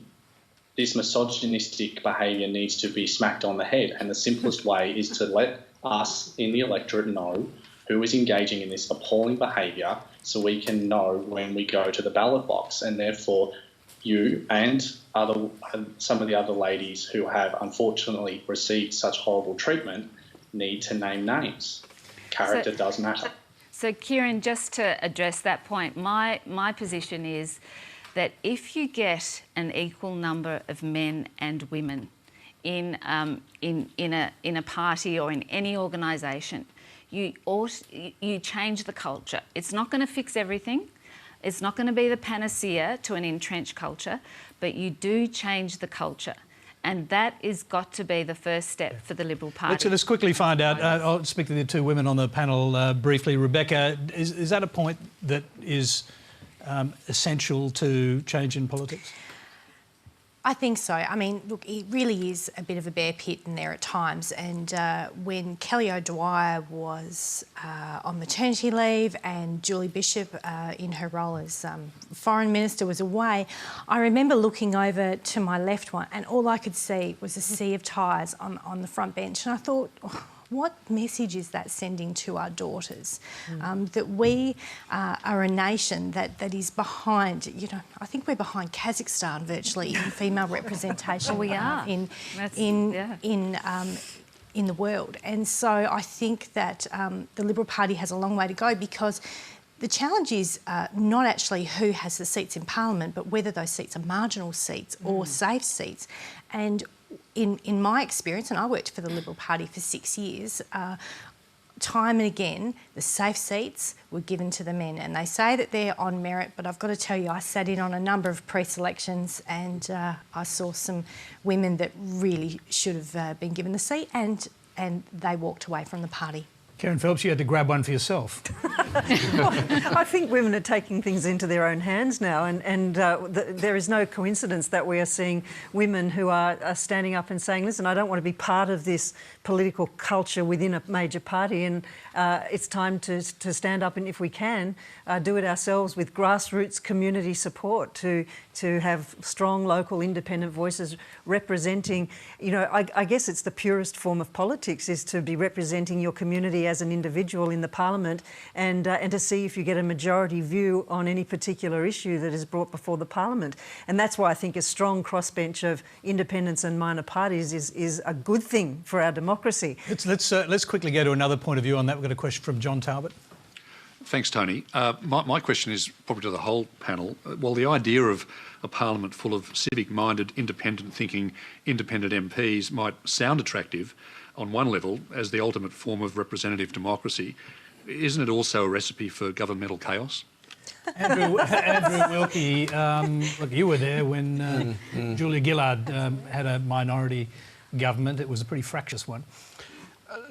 this misogynistic behaviour needs to be smacked on the head, and the simplest way is to let us in the electorate know who is engaging in this appalling behaviour so we can know when we go to the ballot box. And therefore you and some of the other ladies who have unfortunately received such horrible treatment need to name names. Character does matter. So Kerryn, just to address that point, my position is that if you get an equal number of men and women in a party or in any organisation, you change the culture. It's not going to fix everything. It's not going to be the panacea to an entrenched culture, but you do change the culture. And that is got to be the first step for the Liberal Party. Let's quickly find out. I'll speak to the two women on the panel briefly. Rebekha, is that a point that is essential to change in politics? I think so. I mean, look, it really is a bit of a bear pit in there at times. And when Kelly O'Dwyer was on maternity leave and Julie Bishop in her role as Foreign Minister was away, I remember looking over to my left one and all I could see was a sea of ties on the front bench. And I thought, oh, what message is that sending to our daughters? That we are a nation that is behind, I think we're behind Kazakhstan virtually in female representation. We are. In the world. And so I think that the Liberal Party has a long way to go because the challenge is not actually who has the seats in Parliament, but whether those seats are marginal seats or safe seats. And in my experience, and I worked for the Liberal Party for 6 years, time and again, the safe seats were given to the men. And they say that they're on merit, but I've got to tell you, I sat in on a number of pre-selections and I saw some women that really should have been given the seat and they walked away from the party. Kerryn Phelps, you had to grab one for yourself. I think women are taking things into their own hands now, and there is no coincidence that we are seeing women who are standing up and saying, listen, I don't want to be part of this political culture within a major party, and it's time to stand up and, if we can, do it ourselves with grassroots community support to have strong local independent voices representing, I guess it's the purest form of politics, is to be representing your community as an individual in the Parliament and to see if you get a majority view on any particular issue that is brought before the Parliament. And that's why I think a strong crossbench of independents and minor parties is a good thing for our democracy. Let's quickly go to another point of view on that. We've got a question from John Talbot. Thanks, Tony. My question is probably to the whole panel. Well, the idea of a parliament full of civic-minded, independent-thinking, independent MPs might sound attractive on one level as the ultimate form of representative democracy. Isn't it also a recipe for governmental chaos? Andrew Wilkie, look, you were there when Julia Gillard had a minority government. It was a pretty fractious one.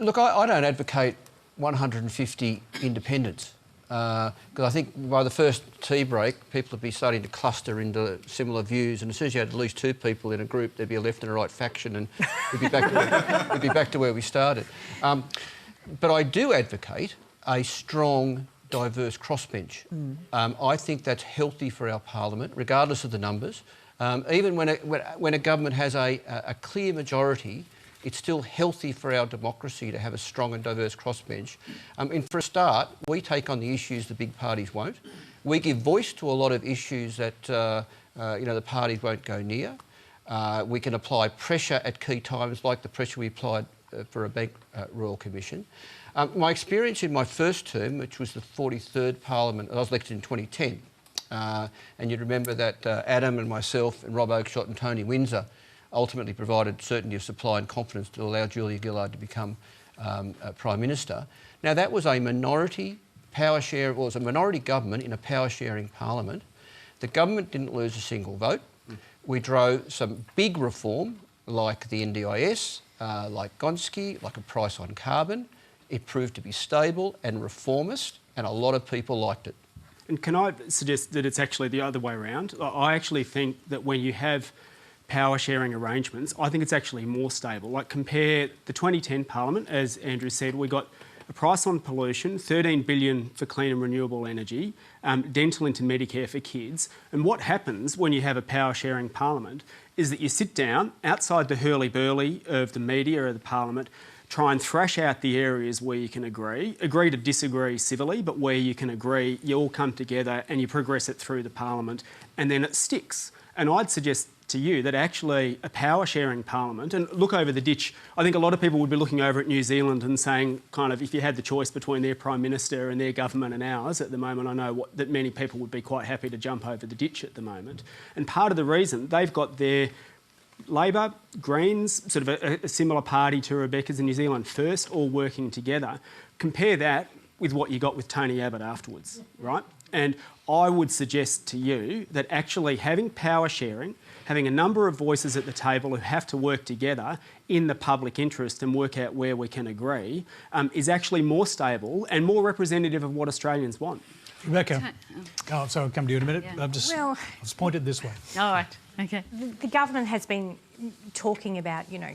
Look, I don't advocate 150 independents because I think by the first tea break, people would be starting to cluster into similar views, and as soon as you had at least two people in a group, there'd be a left and a right faction, and we'd be back to where we started. But I do advocate a strong, diverse crossbench. I think that's healthy for our parliament, regardless of the numbers. Even when a government has a clear majority, it's still healthy for our democracy to have a strong and diverse crossbench. And for a start, we take on the issues the big parties won't. We give voice to a lot of issues that the parties won't go near. We can apply pressure at key times, like the pressure we applied for a Bank Royal Commission. My experience in my first term, which was the 43rd Parliament, I was elected in 2010, And you'd remember that Adam and myself and Rob Oakeshott and Tony Windsor ultimately provided certainty of supply and confidence to allow Julia Gillard to become Prime Minister. Now, that was a minority power share, it was a minority government in a power sharing parliament. The government didn't lose a single vote. We drove some big reform like the NDIS, like Gonski, like a price on carbon. It proved to be stable and reformist, and a lot of people liked it. And can I suggest that it's actually the other way around? I actually think that when you have power sharing arrangements, I think it's actually more stable. Like, compare the 2010 Parliament, as Andrew said, we got a price on pollution, $13 billion for clean and renewable energy, dental into Medicare for kids. And what happens when you have a power sharing parliament is that you sit down outside the hurly-burly of the media or the parliament, try and thrash out the areas where you can agree to disagree civilly, but where you can agree, you all come together and you progress it through the parliament, and then it sticks. And I'd suggest to you that actually a power sharing parliament, and look over the ditch, I think a lot of people would be looking over at New Zealand and saying, kind of, if you had the choice between their Prime Minister and their government and ours at the moment, I know that many people would be quite happy to jump over the ditch at the moment. And part of the reason, they've got their Labor, Greens, sort of a similar party to Rebekha's in New Zealand First, all working together. Compare that with what you got with Tony Abbott afterwards, right? And I would suggest to you that actually having power sharing, having a number of voices at the table who have to work together in the public interest and work out where we can agree, is actually more stable and more representative of what Australians want. Rebekha. Oh, sorry, I'll come to you in a minute. Yeah. I've just pointed this way. All right, okay. The government has been talking about, you know,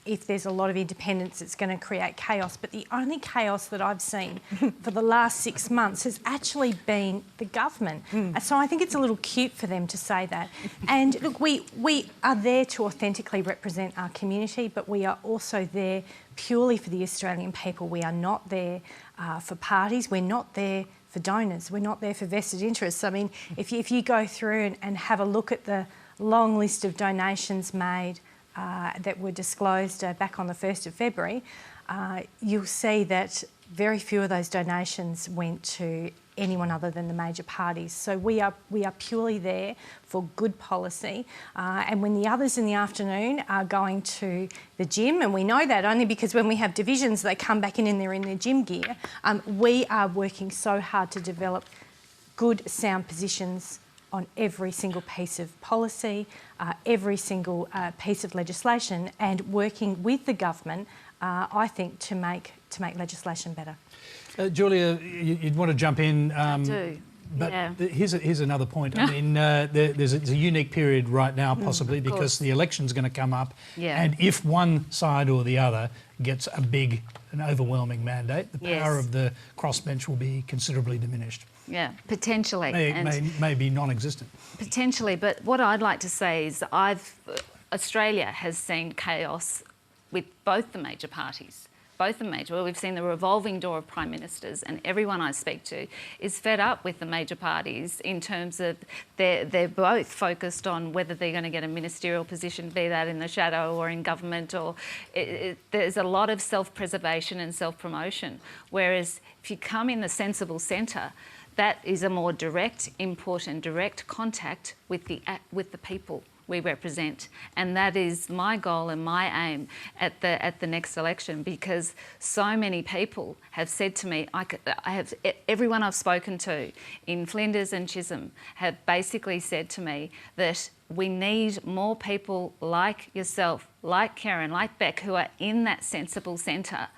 if there's a lot of independence, it's going to create chaos. But the only chaos that I've seen for the last 6 months has actually been the government. So I think it's a little cute for them to say that. And look, we are there to authentically represent our community, but we are also there purely for the Australian people. We are not there for parties. We're not there for donors. We're not there for vested interests. I mean, if you go through and have a look at the long list of donations made that were disclosed back on the 1st of February, you'll see that very few of those donations went to anyone other than the major parties. So we are purely there for good policy. And when the others in the afternoon are going to the gym, and we know that only because when we have divisions, they come back in and they're in their gym gear, we are working so hard to develop good, sound positions on every single piece of policy, every single piece of legislation, and working with the government, I think, to make legislation better. Julia, you'd want to jump in. I do. But yeah. here's another point. I mean, there's a unique period right now, possibly, because the election's going to come up. Yeah. And if one side or the other gets an overwhelming mandate, the power of the crossbench will be considerably diminished. Yeah, potentially. May be non-existent. Potentially, but what I'd like to say is Australia has seen chaos with both the major parties. Well, we've seen the revolving door of prime ministers, and everyone I speak to is fed up with the major parties in terms of they're both focused on whether they're going to get a ministerial position, be that in the shadow or in government, or there's a lot of self-preservation and self-promotion. Whereas if you come in the sensible centre, that is a more direct input and direct contact with the people we represent, and that is my goal and my aim at the next election, because so many people have said to me, everyone I've spoken to in Flinders and Chisholm have basically said to me that we need more people like yourself, like Kerryn, like Beck, who are in that sensible centre,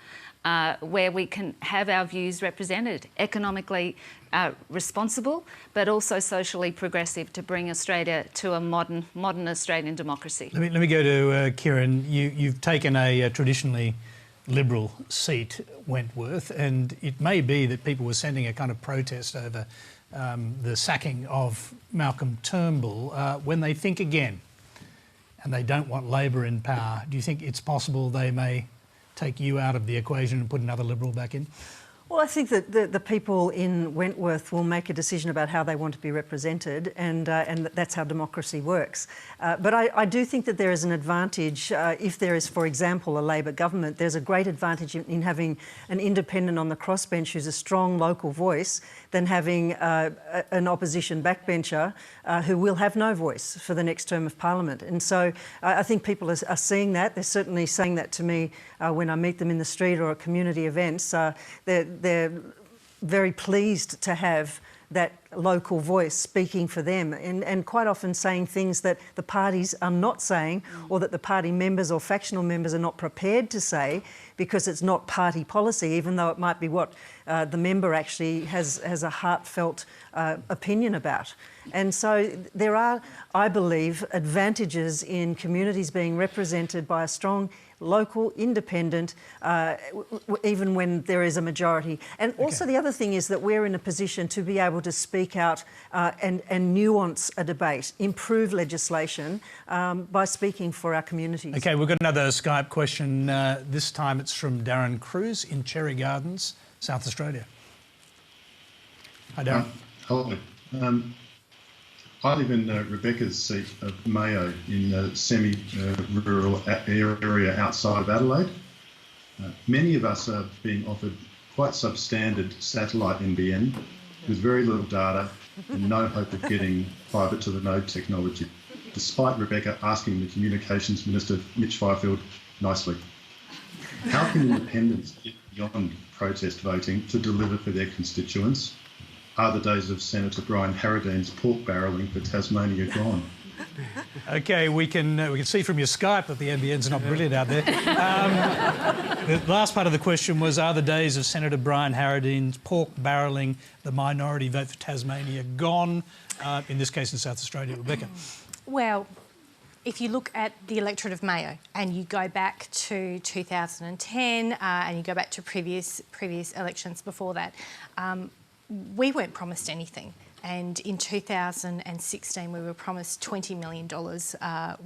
where we can have our views represented, economically responsible, but also socially progressive, to bring Australia to a modern Australian democracy. Let me go to Kerryn. You've taken a traditionally Liberal seat, Wentworth, and it may be that people were sending a kind of protest over the sacking of Malcolm Turnbull when they think again and they don't want Labor in power. Do you think it's possible they may take you out of the equation and put another Liberal back in? Well, I think that the people in Wentworth will make a decision about how they want to be represented, and that's how democracy works. But I do think that there is an advantage if there is, for example, a Labor government. There's a great advantage in having an independent on the crossbench who's a strong local voice than having an opposition backbencher who will have no voice for the next term of Parliament. And so I think people are seeing that. They're certainly saying that to me when I meet them in the street or at community events. They're very pleased to have that local voice speaking for them and quite often saying things that the parties are not saying or that the party members or factional members are not prepared to say because it's not party policy, even though it might be what the member actually has a heartfelt opinion about. And so there are, I believe, advantages in communities being represented by a strong local, independent, even when there is a majority. And also the other thing is that we're in a position to be able to speak out and nuance a debate, improve legislation by speaking for our communities. Okay, we've got another Skype question. This time it's from Darren Cruz in Cherry Gardens, South Australia. Hi, Darren. Hello. I live in Rebekha's seat of Mayo in a semi-rural area outside of Adelaide. Many of us are being offered quite substandard satellite NBN with very little data and no hope of getting fibre to the node technology, despite Rebekha asking the Communications Minister, Mitch Fifield, nicely. How can independents get beyond protest voting to deliver for their constituents? Are the days of Senator Brian Harradine's pork barrelling for Tasmania gone? Okay, we can see from your Skype that the NBN's not brilliant out there. The last part of the question was, are the days of Senator Brian Harradine's pork barrelling the minority vote for Tasmania gone, in this case in South Australia? Rebekha. Well, if you look at the electorate of Mayo and you go back to 2010 and you go back to previous elections before that, we weren't promised anything. And in 2016, we were promised $20 million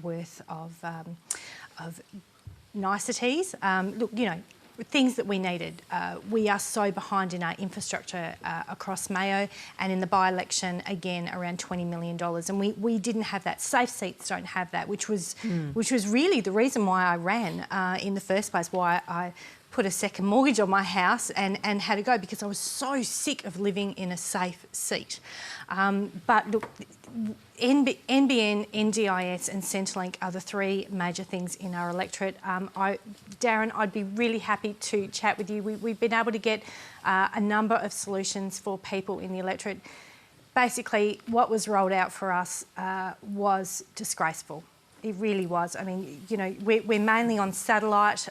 worth of niceties. Look, you know, things that we needed. We are so behind in our infrastructure across Mayo, and in the by-election, again, around $20 million. And we didn't have that. Safe seats don't have that, which was really the reason why I ran in the first place, why I put a second mortgage on my house and had to go, because I was so sick of living in a safe seat. But look, NBN, NDIS and Centrelink are the three major things in our electorate. Darren, I'd be really happy to chat with you. We've been able to get a number of solutions for people in the electorate. Basically, what was rolled out for us was disgraceful. It really was. I mean, you know, we're mainly on satellite.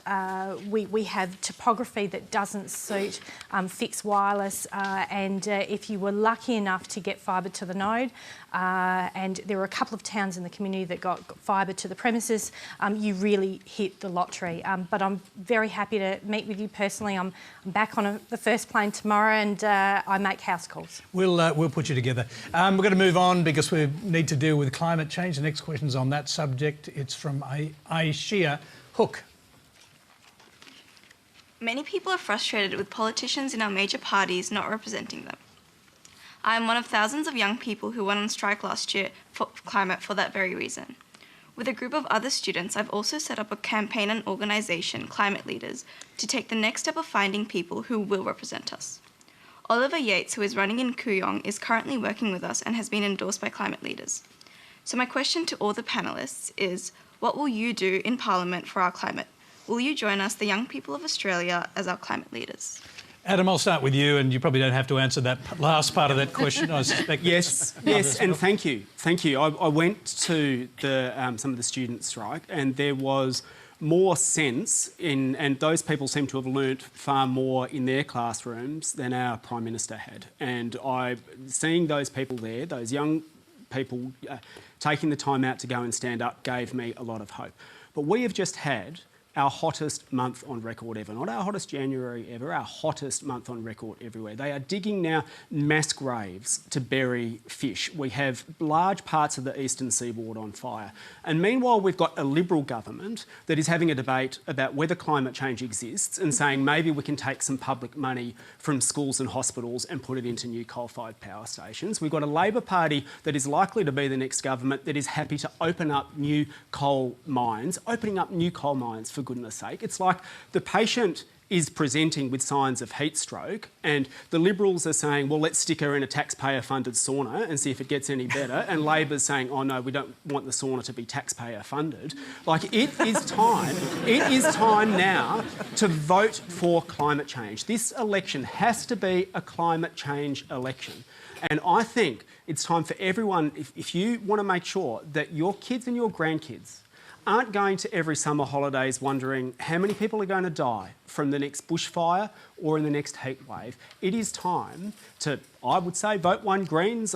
We have topography that doesn't suit fixed wireless. And if you were lucky enough to get fibre to the node, and there were a couple of towns in the community that got fibre to the premises, you really hit the lottery. But I'm very happy to meet with you personally. I'm back on the first plane tomorrow, and I make house calls. We'll put you together. We're going to move on because we need to deal with climate change. The next question's on that subject. It's from Aishia Hook. Many people are frustrated with politicians in our major parties not representing them. I am one of thousands of young people who went on strike last year for climate for that very reason. With a group of other students, I've also set up a campaign and organisation, Climate Leaders, to take the next step of finding people who will represent us. Oliver Yates, who is running in Kooyong, is currently working with us and has been endorsed by Climate Leaders. So my question to all the panellists is, what will you do in Parliament for our climate? Will you join us, the young people of Australia, as our climate leaders? Adam, I'll start with you, and you probably don't have to answer that last part of that question. I suspect. Yes, and thank you. I went to some of the student strike, and there was more sense in, and those people seem to have learnt far more in their classrooms than our Prime Minister had. And seeing those people there, those young people taking the time out to go and stand up, gave me a lot of hope. But we have just had our hottest month on record ever. Not our hottest January ever, our hottest month on record everywhere. They are digging now mass graves to bury fish. We have large parts of the eastern seaboard on fire. And meanwhile, we've got a Liberal government that is having a debate about whether climate change exists and saying maybe we can take some public money from schools and hospitals and put it into new coal-fired power stations. We've got a Labor Party that is likely to be the next government that is happy to open up new coal mines, opening up new coal mines, for goodness sake. It's like the patient is presenting with signs of heat stroke and the Liberals are saying, well, let's stick her in a taxpayer-funded sauna and see if it gets any better, and Labor's saying, oh no, we don't want the sauna to be taxpayer-funded. Like, it is time now to vote for climate change. This election has to be a climate change election. And I think it's time for everyone, if you want to make sure that your kids and your grandkids aren't going to every summer holidays wondering how many people are going to die from the next bushfire or in the next heat wave, it is time to, I would say, vote one Greens,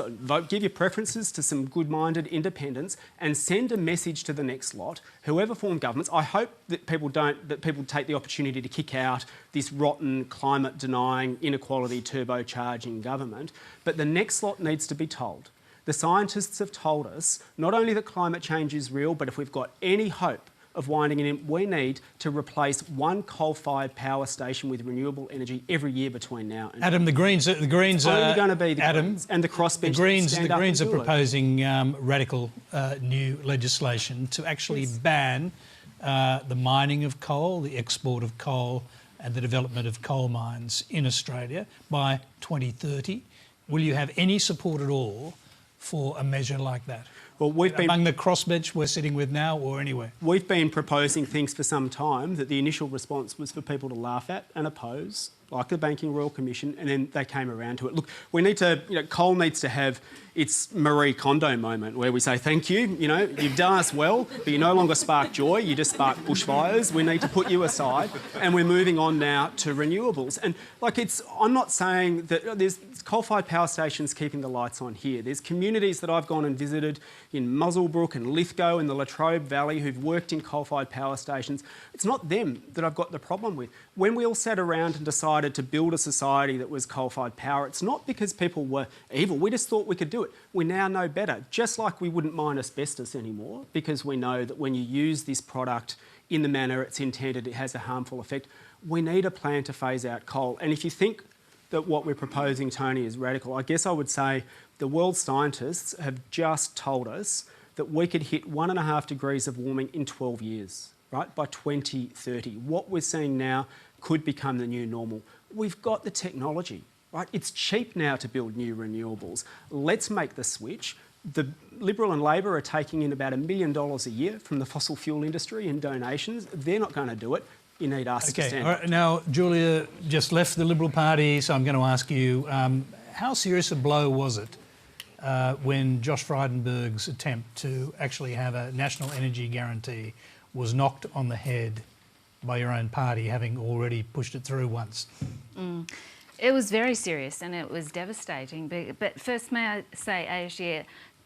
give your preferences to some good-minded independents and send a message to the next lot, whoever form governments. I hope that people take the opportunity to kick out this rotten, climate-denying, inequality turbocharging government, but the next lot needs to be told. The scientists have told us not only that climate change is real, but if we've got any hope of winding it in, we need to replace one coal-fired power station with renewable energy every year between now and Adam, the Greens are only going to be the Adam, Greens and the crossbench. The Greens are proposing radical new legislation to actually ban the mining of coal, the export of coal, and the development of coal mines in Australia by 2030. Will you have any support at all for a measure like that? Well, among the crossbench we're sitting with now or anywhere? We've been proposing things for some time that the initial response was for people to laugh at and oppose, like the Banking Royal Commission, and then they came around to it. Look, we need to, coal needs to have its Marie Kondo moment where we say, thank you, you've done us well, but you no longer spark joy, you just spark bushfires. We need to put you aside, and we're moving on now to renewables. And I'm not saying that there's coal-fired power stations keeping the lights on here. There's communities that I've gone and visited in Muswellbrook and Lithgow in the Latrobe Valley who've worked in coal-fired power stations. It's not them that I've got the problem with. When we all sat around and decided to build a society that was coal-fired power, it's not because people were evil. We just thought we could do it. We now know better, just like we wouldn't mine asbestos anymore because we know that when you use this product in the manner it's intended, it has a harmful effect. We need a plan to phase out coal. And if you think that what we're proposing, Tony, is radical, I guess I would say the world's scientists have just told us that we could hit 1.5 degrees of warming in 12 years, right, by 2030. What we're seeing now could become the new normal. We've got the technology, right? It's cheap now to build new renewables. Let's make the switch. The Liberal and Labor are taking in about $1 million a year from the fossil fuel industry in donations. They're not going to do it. You need us to stand up. Right, now, Julia just left the Liberal Party, so I'm going to ask you, how serious a blow was it when Josh Frydenberg's attempt to actually have a national energy guarantee was knocked on the head by your own party, having already pushed it through once? It was very serious and it was devastating. But first, may I say, Asia,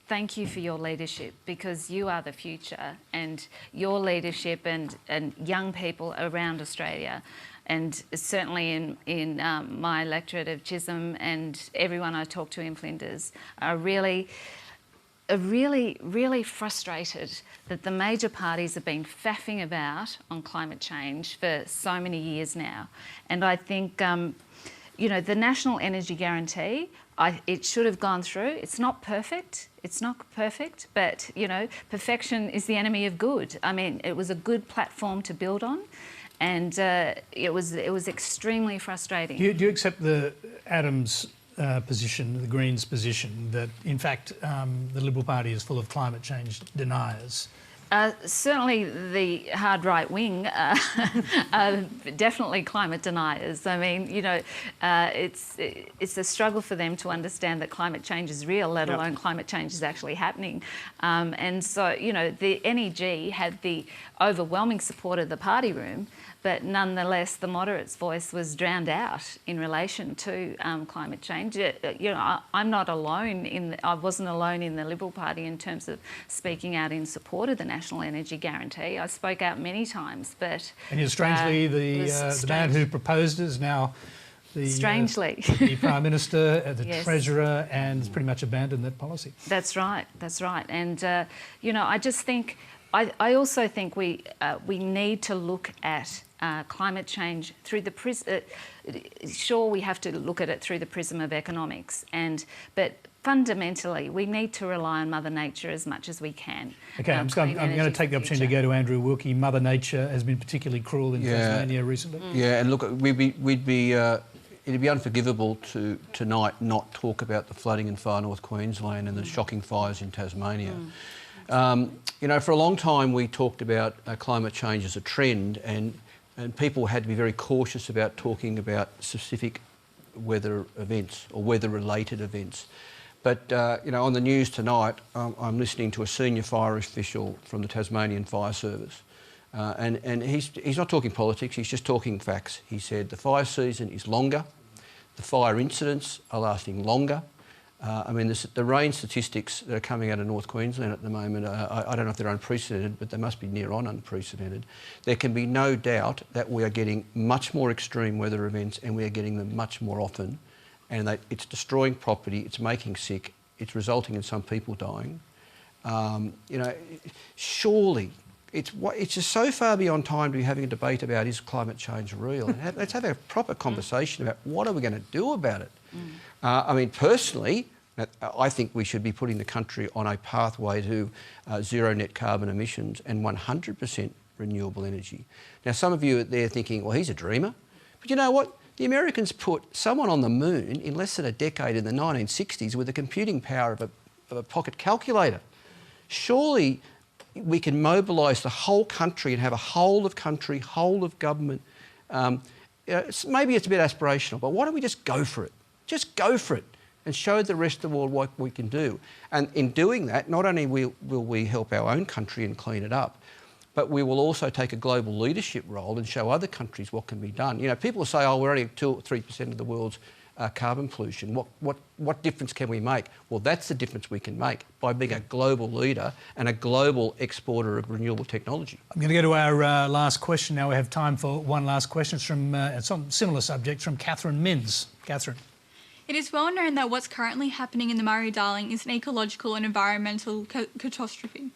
thank you for your leadership, because you are the future, and your leadership and young people around Australia, and certainly in my electorate of Chisholm and everyone I talk to in Flinders, are really frustrated that the major parties have been faffing about on climate change for so many years now. And I think, the National Energy Guarantee, it should have gone through. It's not perfect. But, perfection is the enemy of good. I mean, it was a good platform to build on, and it was extremely frustrating. Do you accept the Adams position, the Greens' position, that in fact the Liberal Party is full of climate change deniers? Certainly the hard right wing are definitely climate deniers. I mean, it's a struggle for them to understand that climate change is real, let alone climate change is actually happening. And so, the NEG had the overwhelming support of the party room, but nonetheless, the moderates' voice was drowned out in relation to climate change. I'm not alone I wasn't alone in the Liberal Party in terms of speaking out in support of the National Energy Guarantee. I spoke out many times, but and strangely, the man who proposed it is now the Prime Minister, the yes. Treasurer, and has pretty much abandoned that policy. That's right. And I just think, I also think we need to look at climate change through the prism. Sure, we have to look at it through the prism of economics, but fundamentally, we need to rely on Mother Nature as much as we can. Okay, I'm going to take the opportunity to go to Andrew Wilkie. Mother Nature has been particularly cruel in Tasmania recently. Yeah, and look, it'd be unforgivable to tonight not talk about the flooding in far north Queensland and the shocking fires in Tasmania. For a long time we talked about climate change as a trend, and people had to be very cautious about talking about specific weather events or weather-related events. But, on the news tonight, I'm listening to a senior fire official from the Tasmanian Fire Service. And he's not talking politics, he's just talking facts. He said the fire season is longer, the fire incidents are lasting longer. The rain statistics that are coming out of North Queensland at the moment, I don't know if they're unprecedented, but they must be near on unprecedented. There can be no doubt that we are getting much more extreme weather events, and we are getting them much more often. And it's destroying property, it's making sick, it's resulting in some people dying. Surely it's just so far beyond time to be having a debate about is climate change real. Let's have a proper conversation about what are we going to do about it. Personally, I think we should be putting the country on a pathway to zero net carbon emissions and 100% renewable energy. Now, some of you are there thinking, well, he's a dreamer. But you know what? The Americans put someone on the moon in less than a decade in the 1960s with the computing power of a pocket calculator. Surely we can mobilise the whole country and have a whole of country, whole of government. Maybe it's a bit aspirational, but why don't we just go for it? Just go for it and show the rest of the world what we can do. And in doing that, not only will we help our own country and clean it up, but we will also take a global leadership role and show other countries what can be done. People say, oh, we're only 2 or 3% of the world's carbon pollution. What difference can we make? Well, that's the difference we can make by being a global leader and a global exporter of renewable technology. I'm going to go to our last question now. We have time for one last question. It's from some similar subject from Catherine Minns. Catherine. It is well known that what's currently happening in the Murray-Darling is an ecological and environmental catastrophe.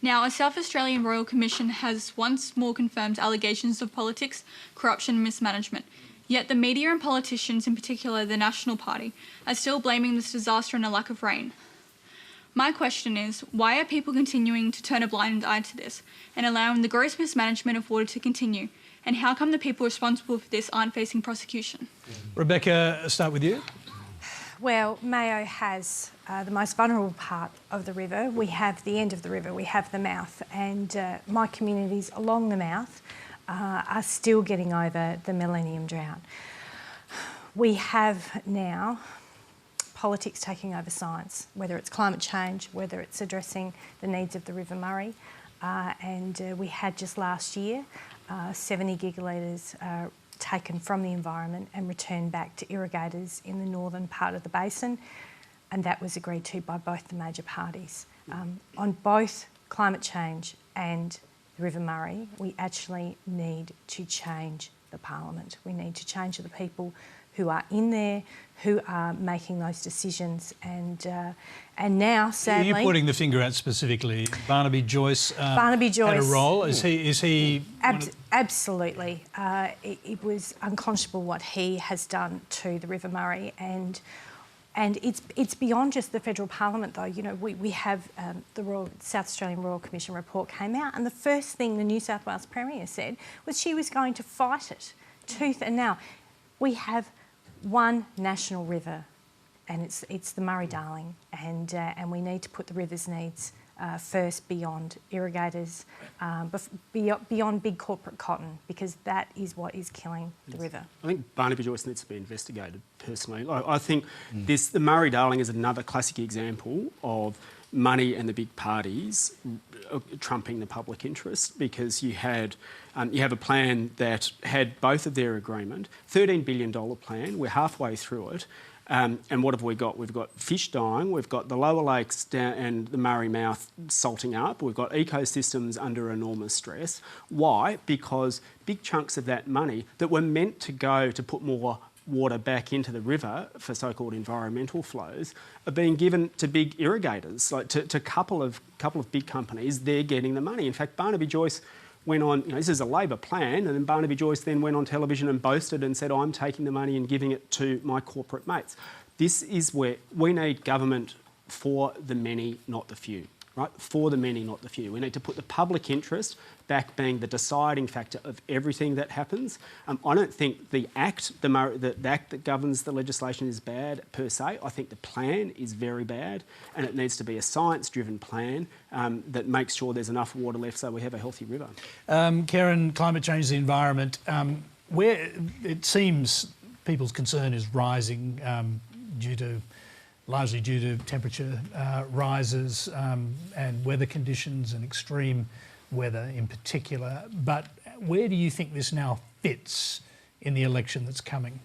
Now, a South Australian Royal Commission has once more confirmed allegations of politics, corruption and mismanagement. Yet the media and politicians, in particular the National Party, are still blaming this disaster on a lack of rain. My question is, why are people continuing to turn a blind eye to this and allowing the gross mismanagement of water to continue? And how come the people responsible for this aren't facing prosecution? Rebekha, start with you. Well, Mayo has the most vulnerable part of the river. We have the end of the river, we have the mouth, and my communities along the mouth are still getting over the millennium drought. We have now politics taking over science, whether it's climate change, whether it's addressing the needs of the River Murray, and we had just last year 70 gigalitres taken from the environment and returned back to irrigators in the northern part of the basin, and that was agreed to by both the major parties. On both climate change and the River Murray, we actually need to change the parliament. We need to change the people who are in there, who are making those decisions, and now, sadly... You're putting the finger out specifically. Barnaby Joyce had a role. Is he absolutely. It was unconscionable what he has done to the River Murray, and it's beyond just the federal parliament, though. We have the South Australian Royal Commission report came out, and the first thing the New South Wales Premier said was she was going to fight it tooth and nail. We have one national river, and it's the Murray-Darling, and we need to put the river's needs first beyond irrigators, beyond big corporate cotton, because that is what is killing the river. I think Barnaby Joyce needs to be investigated, personally. I think the Murray-Darling is another classic example of money and the big parties trumping the public interest, because you have a plan that had both of their agreement, $13 billion plan. We're halfway through it. And what have we got? We've got fish dying, we've got the lower lakes down and the Murray Mouth salting up, we've got ecosystems under enormous stress. Why? Because big chunks of that money that were meant to go to put more water back into the river for so-called environmental flows are being given to big irrigators, like to a couple of big companies. They're getting the money. In fact, Barnaby Joyce went on, this is a Labor plan, and then Barnaby Joyce then went on television and boasted and said, I'm taking the money and giving it to my corporate mates. This is where we need government for the many, not the few, right? For the many, not the few. We need to put the public interest back being the deciding factor of everything that happens. I don't think the act that governs the legislation is bad per se. I think the plan is very bad, and it needs to be a science-driven plan that makes sure there's enough water left so we have a healthy river. Kerryn, climate change, the environment, where it seems people's concern is rising largely due to temperature rises and weather conditions and extreme weather in particular. But where do you think this now fits in the election that's coming?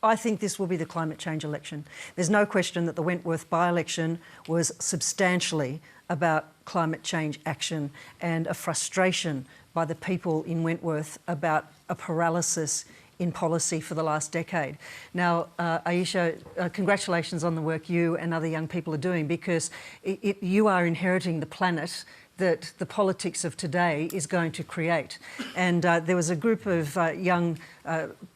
I think this will be the climate change election. There's no question that the Wentworth by-election was substantially about climate change action and a frustration by the people in Wentworth about a paralysis in policy for the last decade. Now, Aisha, congratulations on the work you and other young people are doing, because you are inheriting the planet that the politics of today is going to create. And there was a group of young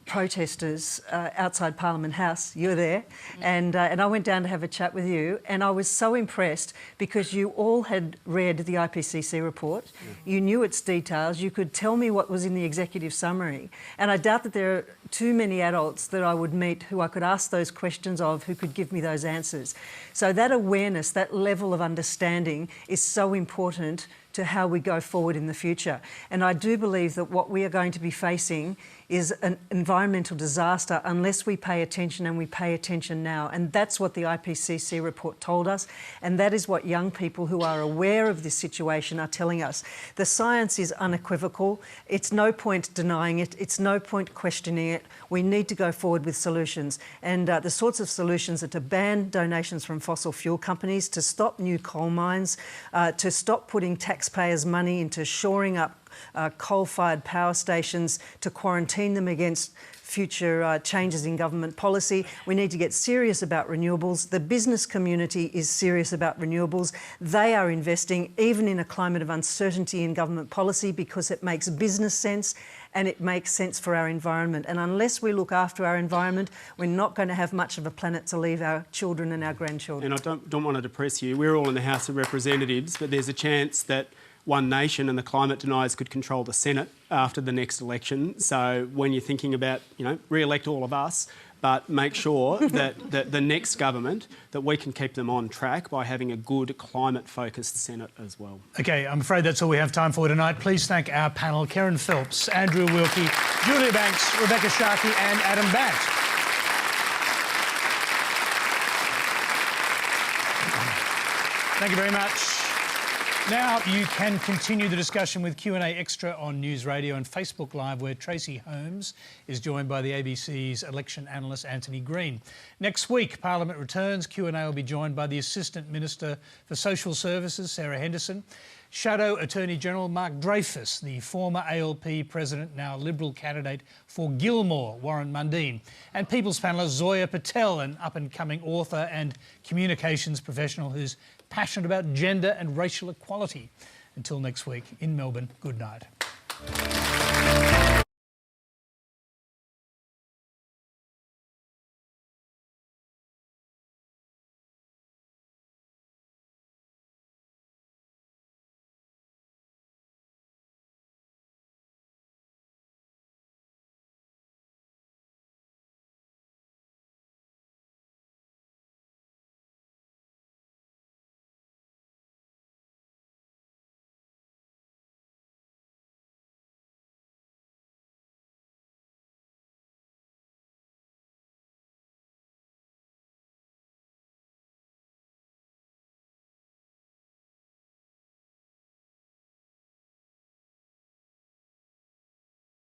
protesters outside Parliament House. You were there, and I went down to have a chat with you, and I was so impressed because you all had read the IPCC report. You knew its details. You could tell me what was in the executive summary, and I doubt that there are too many adults that I would meet who I could ask those questions of, who could give me those answers. So that awareness, that level of understanding is so important to how we go forward in the future. And I do believe that what we are going to be facing is an environmental disaster unless we pay attention, and we pay attention now. And that's what the IPCC report told us, and that is what young people who are aware of this situation are telling us. The science is unequivocal. It's no point denying it. It's no point questioning it. We need to go forward with solutions. And the sorts of solutions are to ban donations from fossil fuel companies, to stop new coal mines, to stop putting taxpayers' money into shoring up coal-fired power stations, to quarantine them against future changes in government policy. We need to get serious about renewables. The business community is serious about renewables. They are investing even in a climate of uncertainty in government policy because it makes business sense and it makes sense for our environment. And unless we look after our environment, we're not going to have much of a planet to leave our children and our grandchildren. And I don't want to depress you. We're all in the House of Representatives, but there's a chance that one nation and the climate deniers could control the Senate after the next election. So when you're thinking about, re-elect all of us, but make sure that the next government, that we can keep them on track by having a good climate-focused Senate as well. OK, I'm afraid that's all we have time for tonight. Please thank our panel, Kerryn Phelps, Andrew Wilkie, Julia Banks, Rebekha Sharkie and Adam Bandt. Thank you very much. Now you can continue the discussion with Q&A Extra on News Radio and Facebook Live, where Tracy Holmes is joined by the ABC's election analyst Anthony Green. Next week, Parliament returns. Q&A will be joined by the Assistant Minister for Social Services, Sarah Henderson, Shadow Attorney General Mark Dreyfus, the former ALP President, now Liberal candidate for Gilmore, Warren Mundine, and People's panellist Zoya Patel, an up-and-coming author and communications professional who's passionate about gender and racial equality. Until next week, in Melbourne, good night.